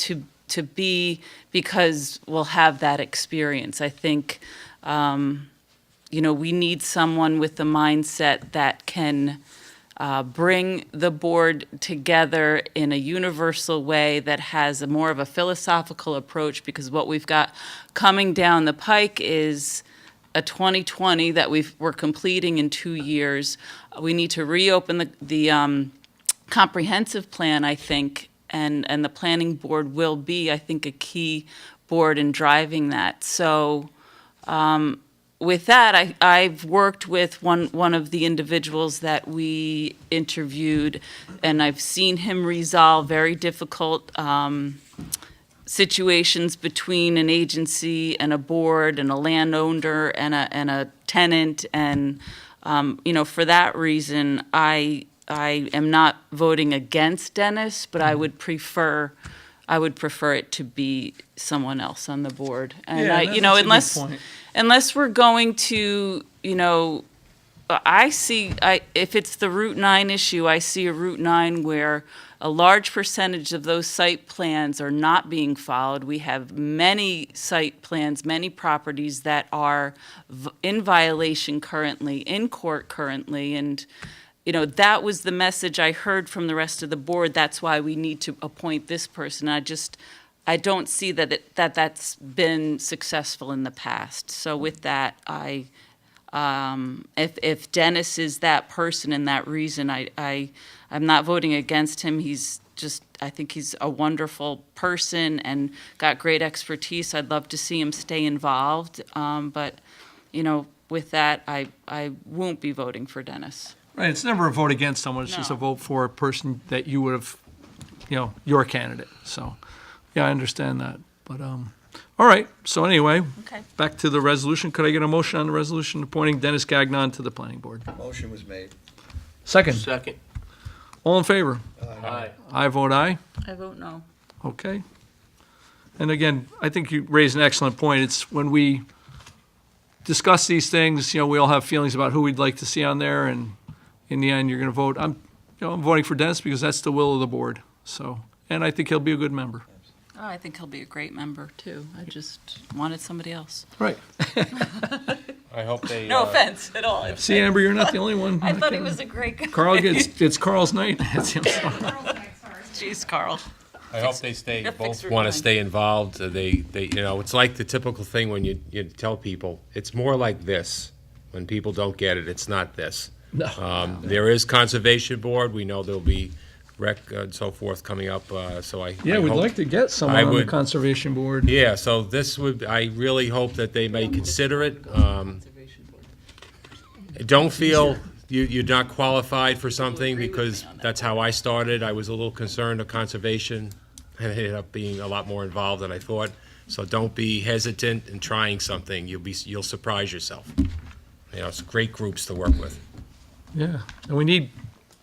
to be because we'll have that experience. I think, we need someone with the mindset that can bring the board together in a universal way that has more of a philosophical approach, because what we've got coming down the pike is a 2020 that we're completing in 2 years. We need to reopen the comprehensive plan, I think, and the planning board will be, I think, a key board in driving that. So with that, I've worked with one of the individuals that we interviewed, and I've seen him resolve very difficult situations between an agency and a board and a landowner and a tenant, and for that reason, I am not voting against Dennis, but I would prefer it to be someone else on the board. And Yeah, that's a good point. unless we're going to, if it's the Route 9 issue, I see a Route 9 where a large percentage of those site plans are not being followed. We have many site plans, many properties that are in violation currently, in court currently, and that was the message I heard from the rest of the board. That's why we need to appoint this person. I don't see that's been successful in the past. So with that, if Dennis is that person and that reason, I'm not voting against him. I think he's a wonderful person and got great expertise. I'd love to see him stay involved. But with that, I won't be voting for Dennis. Right, it's never a vote against someone, it's just a No. vote for a person that you would have, your candidate. So, yeah, I understand that. But, all right, so anyway, Okay. back to the resolution. Could I get a motion on the resolution appointing Dennis Gagnon to the planning board? Motion was made. Second, Second. all in favor? Aye. I vote aye. I vote no. Okay. And again, I think you raised an excellent point. It's when we discuss these things, we all have feelings about who we'd like to see on there, and in the end, you're going to vote. I'm voting for Dennis because that's the will of the board. So, and I think he'll be a good member. Oh, I think he'll be a great member, too. I just wanted somebody else. Right. I hope they. No offense at all. See, Amber, you're not the only one. I thought he was a great guy. Carl it's Carl's night. It's him. Jeez, Carl. I hope they stay, Yeah, fix both your want to mind. stay involved. It's like the typical thing when you tell people, it's more like this. When people don't get it, it's not this. No. There is Conservation Board. We know there'll be rec and so forth coming up, so I. Yeah, I we'd hope- like to get someone I on the would- conservation board. Yeah, so I really hope that they may consider it. Don't feel you're not qualified for something, because that's how I started. I was a little concerned of conservation, and I ended up being a lot more involved than I thought. So don't be hesitant in trying something. You'll surprise yourself. It's great groups to work with. Yeah, and we need,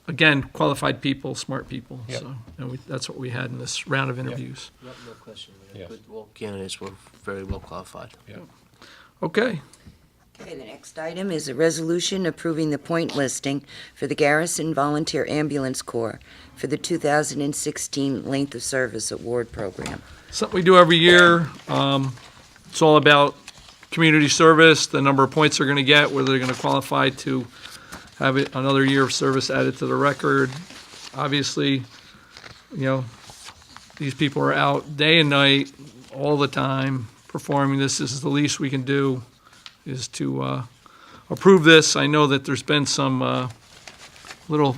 again, qualified people, smart people. Yep. So, and that's what we had in this round of interviews. Yep, no question. Yes. All candidates were very well qualified. Okay. Okay, the next item is a resolution approving the point listing for the Garrison Volunteer Ambulance Corps for the 2016 Length of Service Award Program. Something we do every year. It's all about community service, the number of points they're going to get, whether they're going to qualify to have another year of service added to the record. Obviously, these people are out day and night, all the time, performing this. This is the least we can do, is to approve this. I know that there's been some little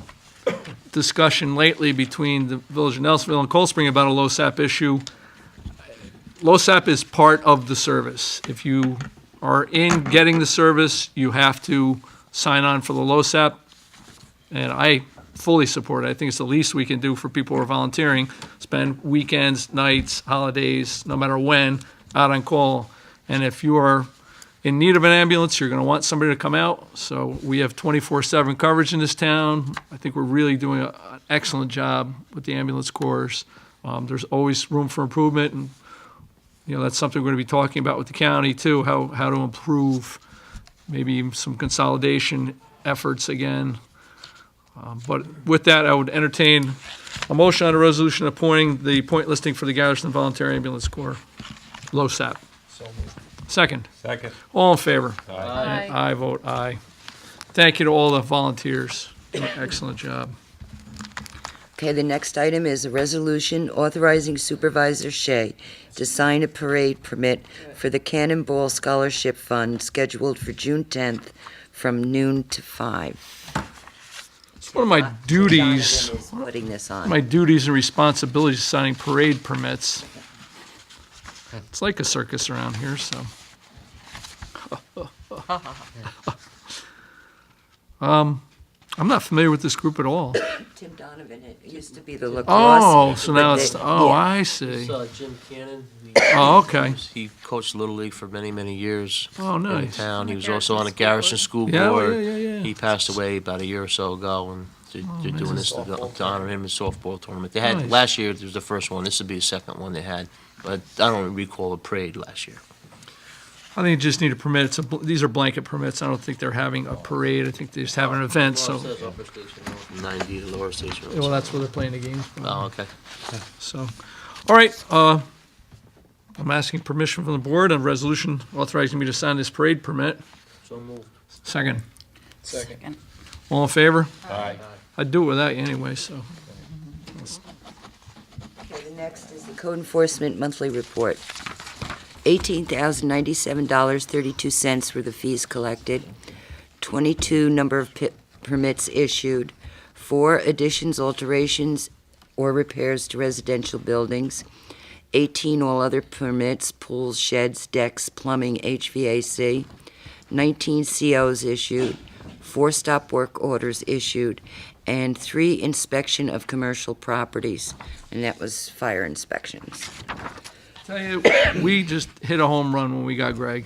discussion lately between the Village of Nelsonville and Cold Spring about a LoSAP issue. LoSAP is part of the service. If you are in getting the service, you have to sign on for the LoSAP, and I fully support it. I think it's the least we can do for people who are volunteering, spend weekends, nights, holidays, no matter when, out on call. And if you are in need of an ambulance, you're going to want somebody to come out. So we have 24/7 coverage in this town. I think we're really doing an excellent job with the ambulance corps. There's always room for improvement, and that's something we're going to be talking about with the county too, how to improve, maybe some consolidation efforts again. But with that, I would entertain a motion on a resolution appointing the point listing for the Garrison Volunteer Ambulance Corps, LoSAP. Second. Second. All in favor? Aye. I vote aye. Thank you to all the volunteers. Doing an excellent job. Okay, the next item is a resolution authorizing Supervisor Shea to sign a parade permit for the Cannonball Scholarship Fund scheduled for June 10th from noon to 5. It's one of my duties. Jonathan is putting this on. My duties and responsibilities signing parade permits. It's like a circus around here, so. I'm not familiar with this group at all. Tim Donovan, it used to be the lacrosse. Oh, so now but it's, they- oh, yeah. I see. Jim Cannon. Oh, okay. He coached Little League for many, many years. Oh, In the nice. town. He was also on the Garrison School Yeah, well, Board. yeah. He passed away about a year or so ago, and they're doing this to honor him in softball tournament. They had, Nice. last year, there was the first one. This would be the second one they had, but I don't recall a parade last year. I think you just need a permit. These are blanket permits. I don't think they're having a parade. I think they just have an event, so, Upper Station Road, from 90 to Lower Station Road. well, that's where they're playing the games. Oh, okay. So, all right, I'm asking permission from the board on resolution authorizing me to sign this parade permit. So moved. Second. Second. All in favor? Aye. I'd do it without you anyway, so. Okay, the next is the code enforcement monthly report. $18,097.32 were the fees collected, 22 number of permits issued, 4 additions, alterations, or repairs to residential buildings, 18 all other permits, pools, sheds, decks, plumbing, HVAC, 19 COs issued, 4 stop work orders issued, and 3 inspection of commercial properties, and that was fire inspections. Tell you, we just hit a home run when we got Greg.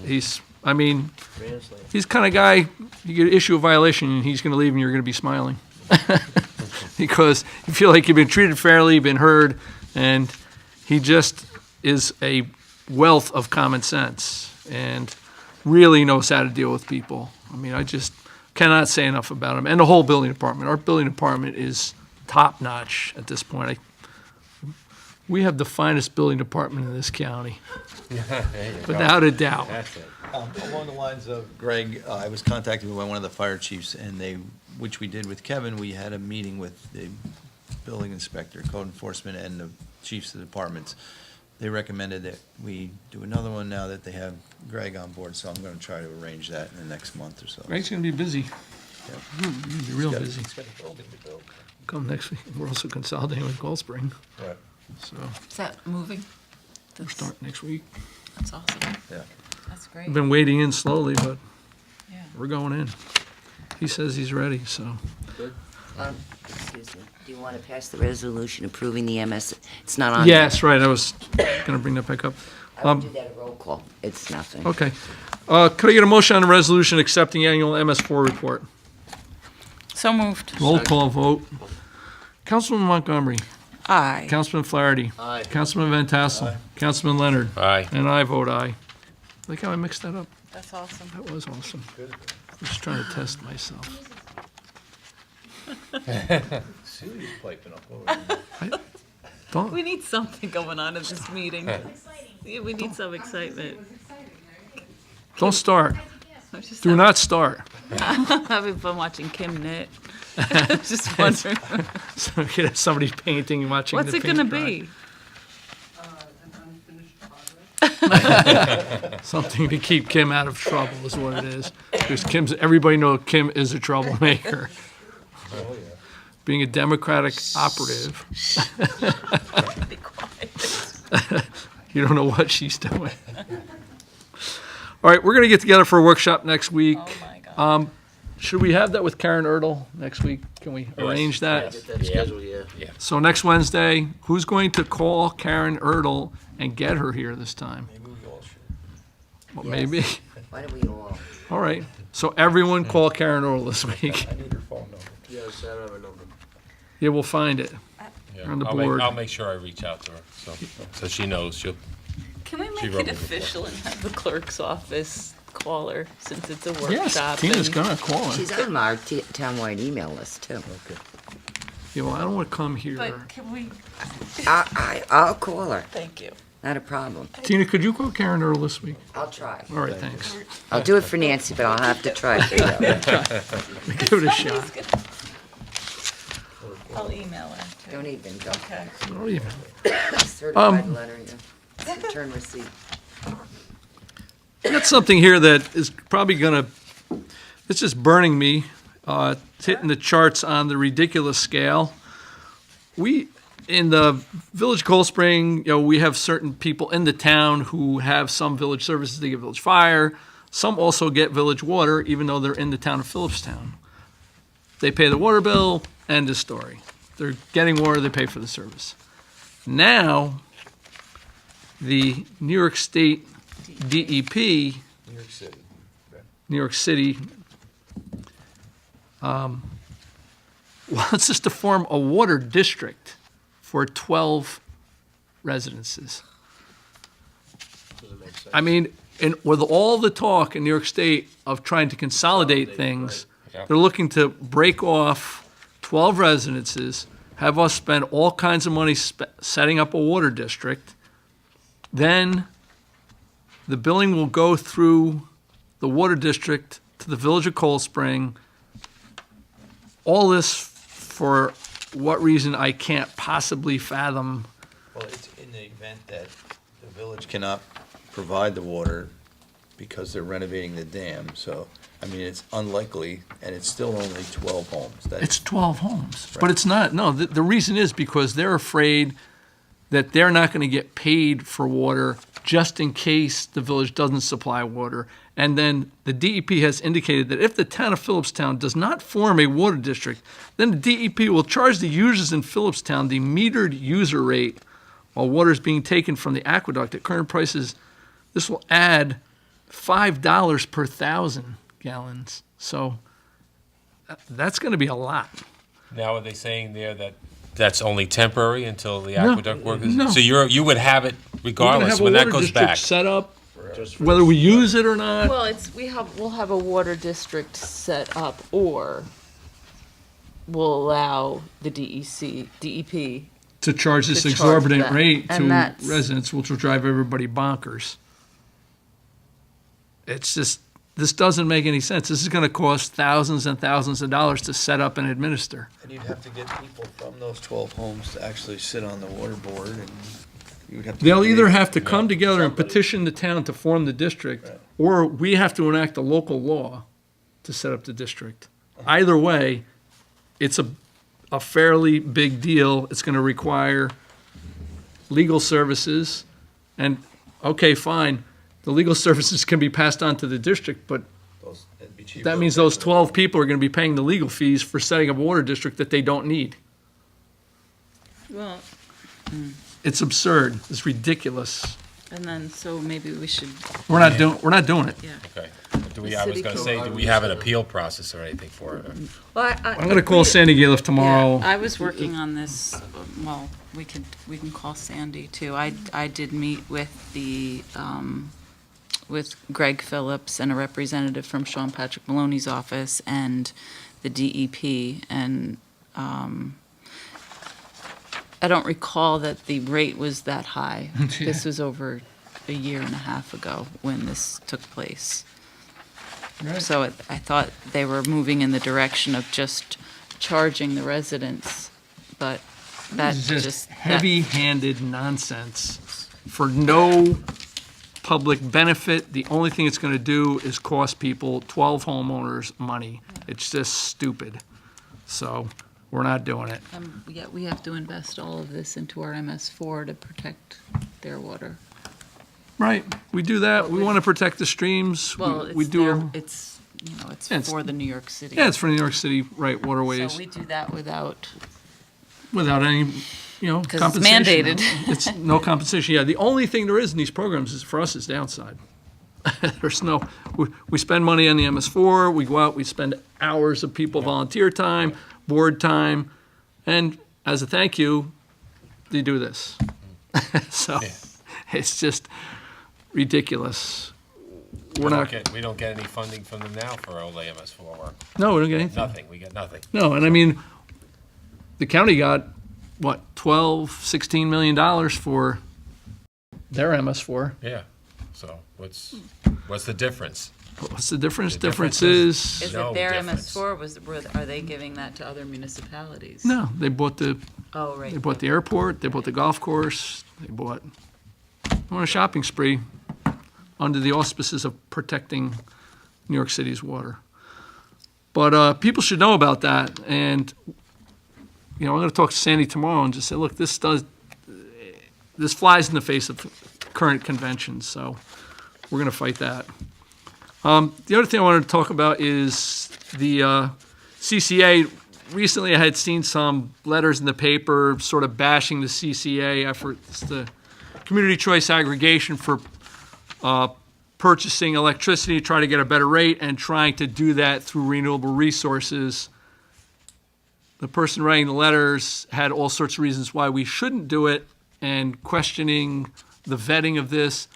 He's the kind of guy, you get issue a violation and he's gonna leave and you're gonna be smiling. Because you feel like you've been treated fairly, you've been heard, and he just is a wealth of common sense and really knows how to deal with people. I mean, I just cannot say enough about him, and the whole building department. Our building department is top-notch at this point. We have the finest building department in this county, without a doubt. Along the lines of Greg, I was contacted by one of the fire chiefs, and which we did with Kevin, we had a meeting with the building inspector, code enforcement, and the chiefs of the departments. They recommended that we do another one now that they have Greg on board, so I'm gonna try to arrange that in the next month or so. Greg's gonna be busy. Yeah. He's gonna be real He's got- busy. He's got a building to build. Come next week. We're also consolidating with Gold Spring, Right. so Is that moving? we'll start next week. That's awesome. Yeah. That's great. We've been waiting in slowly, but Yeah. we're going in. He says he's ready, so. Excuse me, do you want to pass the resolution approving the MS? It's not on. Yes, right, I was gonna bring that back up. I would do that at roll call. It's nothing. Okay. Could I get a motion on the resolution accepting the annual MS4 report? So moved. Roll call vote. Councilman Montgomery. Aye. Councilman Flaherty. Aye. Councilman Van Tassel. Councilman Leonard. Aye. And I vote aye. Like how I mixed that up? That's awesome. That was awesome. Just trying to test myself. Celia's piping up over Don't, We need something going on in this meeting. Yeah, we need some excitement. don't start. I'm just Do not start. having fun watching Kim knit. Just wondering, So you could have somebody painting and watching what's the it paint gonna dry. be? Something to keep Kim out of trouble is what it is. Because everybody knows Kim is a troublemaker. Being a Democratic operative, Be quiet. you don't know what she's doing. All right, we're going to get together for a workshop next week. Oh my God. Should we have that with Karen Erdl next week? Can we arrange that? Get that scheduled, yeah. So next Wednesday, who's going to call Karen Erdl and get her here this time? Maybe we all should. Well, Yes. maybe. Why don't we all? All right. So everyone call Karen Erdl this week. I need her phone number. Yes, I don't have a number. Yeah, we'll find it. Yeah. On the I'll board. I'll make sure I reach out to her, so she knows. Can we She make wrote it me before. official and have the clerk's office call her since it's a workshop? Yes, Tina's and- going to call her. She's on our townwide email list, too. Yeah, well, I don't want to come here. But can we, I'll call her. thank you. Not a problem. Tina, could you call Karen Erdl this week? I'll try. All right, thanks. I'll do it for Nancy, but I'll have to try for you. Give it a shot. I'll email her. too. Don't even go. Okay. Oh, yeah. Certified letter, yeah. Return receipt. I got something here that is probably going to, it's just burning me. It's hitting the charts on the ridiculous scale. We, in the Village of Cold Spring, we have certain people in the town who have some village services. They get village fire, some also get village water, even though they're in the town of Philipstown. They pay the water bill, end of story. They're getting water, they pay for the service. Now, the New York State DEP, New York City, wants us to form a water district for 12 residences. I mean, with all the talk in New York State of trying to consolidate things, Yeah. they're looking to break off 12 residences, have us spend all kinds of money setting up a water district. Then the billing will go through the water district to the village of Cold Spring. All this for what reason I can't possibly fathom. Well, it's in the event that the village cannot provide the water because they're renovating the dam, so, I mean, it's unlikely, and it's still only 12 homes. It's 12 homes, but it's not. No, the reason is because they're afraid that they're not going to get paid for water just in case the village doesn't supply water. And then the DEP has indicated that if the town of Philipstown does not form a water district, then the DEP will charge the users in Philipstown the metered user rate while water is being taken from the aqueduct at current prices. This will add $5 per 1,000 gallons. So that's going to be a lot. Now, are they saying there that that's only temporary until the aqueduct work is? no. So you would have it regardless when that goes back? Set up, whether we use it or not. Well, we'll have a water district set up, or we'll allow the DEP. To charge this to charge exorbitant that. rate And to that's- residents, which will drive everybody bonkers. It's just, this doesn't make any sense. This is going to cost thousands and thousands of dollars to set up and administer. And you'd have to get people from those 12 homes to actually sit on the water board, and you would have to. They'll either have to come together and petition the town to form the district, Right. or we have to enact a local law to set up the district. Either way, it's a fairly big deal. It's going to require legal services, and, okay, fine, the legal services can be passed on to the district, but It'd be cheaper. that means those 12 people are going to be paying the legal fees for setting up a water district that they don't need. Well, It's absurd. It's ridiculous. and then, so maybe we should, We're not doing it. yeah. Okay. The I was city going to code. say, do we have an appeal process or anything for it? Well, I'm going to call Sandy Galiff tomorrow. Yeah, I was working on this, well, we can call Sandy too. I did meet with with Greg Phillips and a representative from Sean Patrick Maloney's office and the DEP, and I don't recall that the rate was that high. This was over a year and a half ago when this took place. Right. So I thought they were moving in the direction of just charging the residents, but that It's just. just that- heavy-handed nonsense for no public benefit. The only thing it's going to do is cost people, 12 homeowners, money. It's just stupid. So we're not doing it. Yet we have to invest all of this into our MS4 to protect their water. Right, we do that. We want to protect the streams. Well, We it's do. their, it's, it's Yeah, it's- for the New York City. Yeah, it's for New York City, right, waterways, So we do that without, without any, 'Cause it's compensation. mandated. It's no compensation, yeah. The only thing there is in these programs is, for us, is downside. There's no, we spend money on the MS4, we go out, we spend hours of people volunteer time, board time, and as a thank you, they do this. So, it's just ridiculous. We're not, We don't get any funding from them now for old MS4 work. no, we don't get anything. Nothing. We get nothing. No, and I mean, the county got, what, $16 million for their MS4. Yeah. So what's the difference? What's the difference? The Difference difference is, No it their difference. MS4, are they giving that to other municipalities? no, they bought the airport, they bought the golf course, they went on a shopping spree under the auspices of protecting New York City's water. But people should know about that, and, I'm going to talk to Sandy tomorrow and just say, look, this flies in the face of current conventions, so we're going to fight that. The other thing I wanted to talk about is the CCA. Recently, I had seen some letters in the paper sort of bashing the CCA efforts, the community choice aggregation for purchasing electricity, trying to get a better rate, and trying to do that through renewable resources. The person writing the letters had all sorts of reasons why we shouldn't do it and questioning the vetting of this.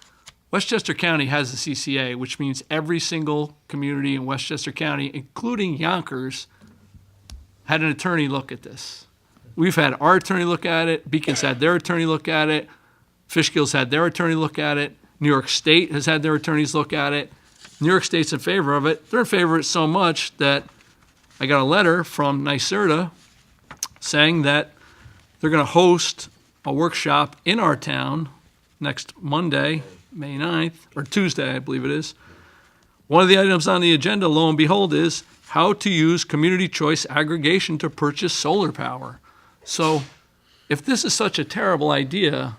Westchester County has a CCA, which means every single community in Westchester County, including Yonkers, had an attorney look at this. We've had our attorney look at it. Beacon's had their attorney look at it. Fishkill's had their attorney look at it. New York State has had their attorneys look at it. New York State's in favor of it. They're in favor of it so much that I got a letter from NYSERDA saying that they're going to host a workshop in our town next Monday, May 9th, or Tuesday, I believe it is. One of the items on the agenda, lo and behold, is how to use community choice aggregation to purchase solar power. So if this is such a terrible idea,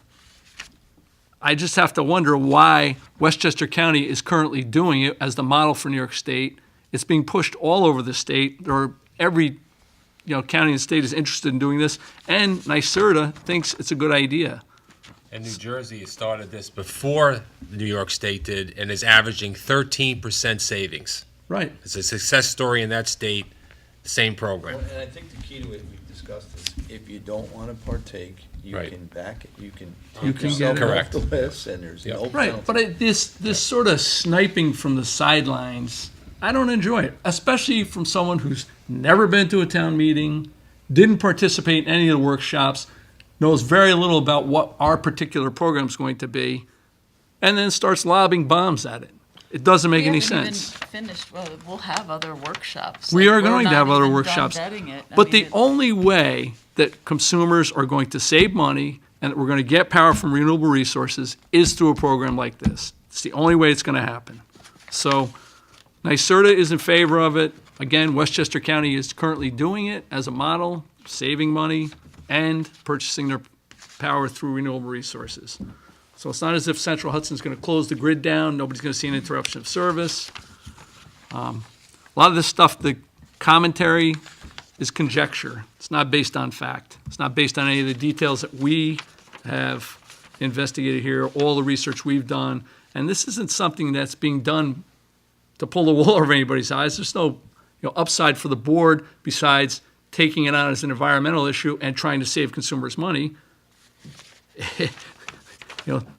I just have to wonder why Westchester County is currently doing it as the model for New York State. It's being pushed all over the state, or every county and state is interested in doing this, and NYSERDA thinks it's a good idea. And New Jersey started this before New York State did and is averaging 13% savings. Right. It's a success story in that state, same program. And I think the key to it, we've discussed this, if you don't want to partake, you Right. can back it, you can You take can yourself get off it. Correct. the list, and there's Yep. no Right, but penalty. this sort of sniping from the sidelines, I don't enjoy it, especially from someone who's never been to a town meeting, didn't participate in any of the workshops, knows very little about what our particular program is going to be, and then starts lobbing bombs at it. It doesn't make any sense. Finished. Well, we'll have other workshops. We Like, are we're going to not have other even done workshops. vetting it. I But mean, the it's- only way that consumers are going to save money and that we're going to get power from renewable resources is through a program like this. It's the only way it's going to happen. So NYSERDA is in favor of it. Again, Westchester County is currently doing it as a model, saving money and purchasing their power through renewable resources. So it's not as if Central Hudson's going to close the grid down. Nobody's going to see an interruption of service. A lot of this stuff, the commentary is conjecture. It's not based on fact. It's not based on any of the details that we have investigated here, all the research we've done. And this isn't something that's being done to pull the wool over anybody's eyes. There's no upside for the board besides taking it on as an environmental issue and trying to save consumers money.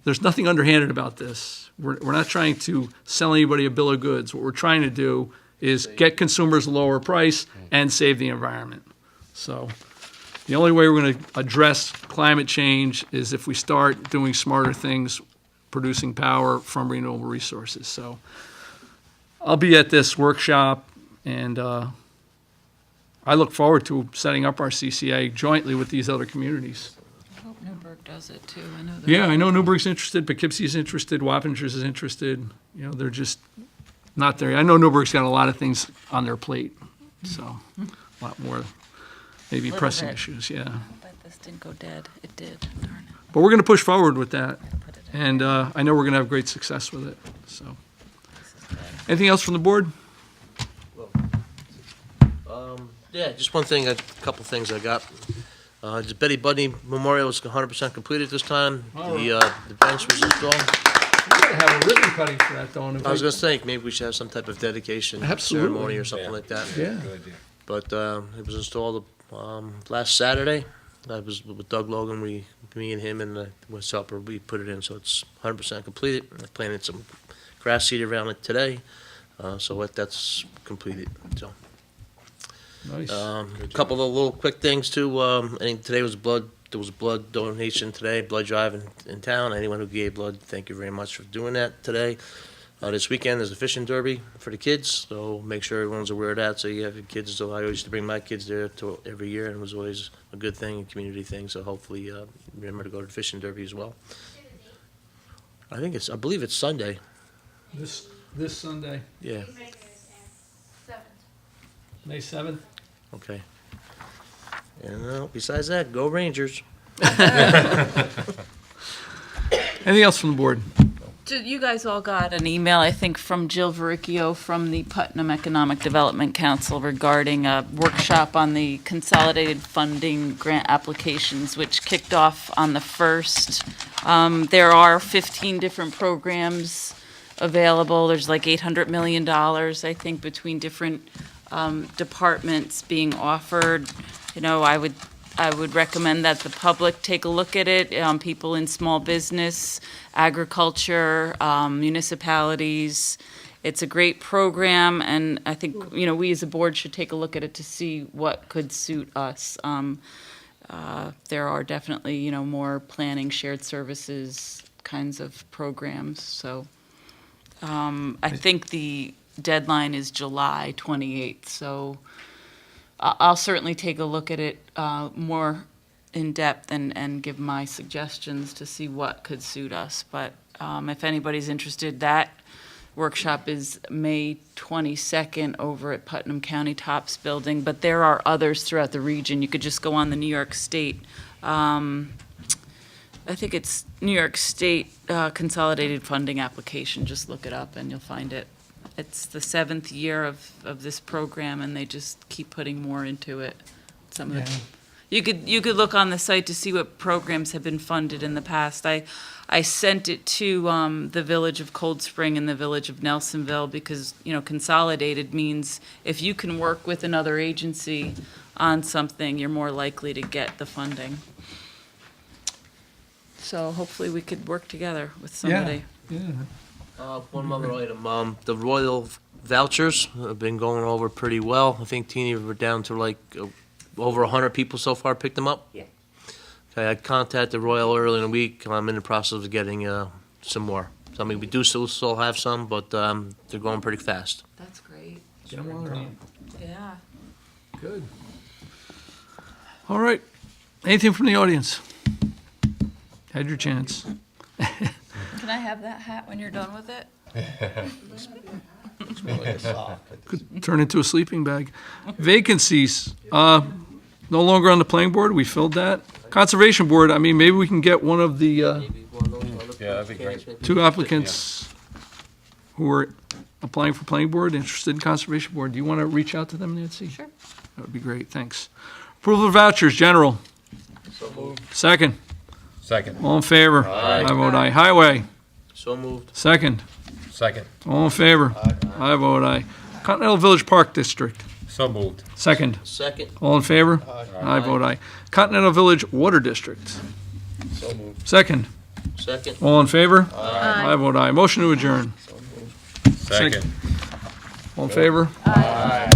There's nothing underhanded about this. We're not trying to sell anybody a bill of goods. What we're trying to do is get consumers a lower price and save the environment. So the only way we're going to address climate change is if we start doing smarter things, producing power from renewable resources. So I'll be at this workshop, and I look forward to setting up our CCA jointly with these other communities. I hope Newburgh does it too. I know. Yeah, I know Newburgh's interested, Poughkeepsie's interested, Wappingers is interested. They're just not there. I know Newburgh's got a lot of things on their plate, so a lot more maybe Little pressing bit. issues, yeah. But this didn't go dead. It did. Darn it. But we're going to push forward with that, Put it in. and I know we're going to have great success with it, so. Anything else from the board? Yeah, just one thing, a couple things I got. The Betty Budney Memorial is 100% completed this time. The bench was installed. We're going to have a ribbon cutting for that, though. I was going to think, maybe we should have some type of dedication Absolutely. ceremony or something like that. Yeah. But it was installed last Saturday. I was with Doug Logan, me and him and with Supper, we put it in, so it's 100% completed. I planted some grass seed around it today, so that's completed, so. Nice. A couple of little quick things too. I think today was there was a blood donation today, blood drive in town. Anyone who gave blood, thank you very much for doing that today. This weekend there's a fishing derby for the kids, so make sure everyone's aware of that. So you have your kids. So I always used to bring my kids there every year, and it was always a good thing, a community thing. So hopefully remember to go to the fishing derby as well. I believe it's Sunday. This Sunday, Yeah. May 7th? Okay. And besides that, go Rangers. Anything else from the board? You guys all got an email, I think, from Jill Verricchio from the Putnam Economic Development Council regarding a workshop on the consolidated funding grant applications, which kicked off on the 1st. There are 15 different programs available. There's like $800 million, I think, between different departments being offered. I would recommend that the public take a look at it, people in small business, agriculture, municipalities. It's a great program, and I think, we as a board should take a look at it to see what could suit us. There are definitely, more planning, shared services kinds of programs, so I think the deadline is July 28th, so I'll certainly take a look at it more in depth and give my suggestions to see what could suit us. But if anybody's interested, that workshop is May 22nd over at Putnam County Tops Building, but there are others throughout the region. You could just go on the New York State, I think it's New York State Consolidated Funding Application. Just look it up and you'll find it. It's the 7th year of this program, and they just keep putting more into it. Some of the, you could look on the site to see what programs have been funded in the past. I sent it to the village of Cold Spring and the village of Nelsonville because, consolidated means if you can work with another agency on something, you're more likely to get the funding. So hopefully we could work together with somebody. One other item, the Royal vouchers have been going over pretty well. I think, Tina, we're down to like over 100 people so far picked them up? Yeah. Okay, I contacted Royal early in the week. I'm in the process of getting some more. So, we do still have some, but they're going pretty fast. That's great. Get 'em on. Yeah. Good. All right. Anything from the audience? Had your chance. Can I have that hat when you're done with it? Could turn into a sleeping bag. Vacancies, no longer on the planning board, we filled that. Conservation board, maybe we can get one of the Maybe one of those other Yeah, that'd be great. candidates, maybe. two applicants who are applying for planning board, interested in conservation board. Do you want to reach out to them, Nancy? Sure. That would be great, thanks. Approval of vouchers, general. So moved. Second, Second. all in favor? Aye. I vote aye. Highway, So moved. second, Second. all in favor? I vote aye. Continental Village Park District, So moved. second, Second. all in favor? I vote aye. Continental Village Water District, So moved. second, Second. all in favor? I vote aye. Motion to adjourn, Second. all in favor? Aye.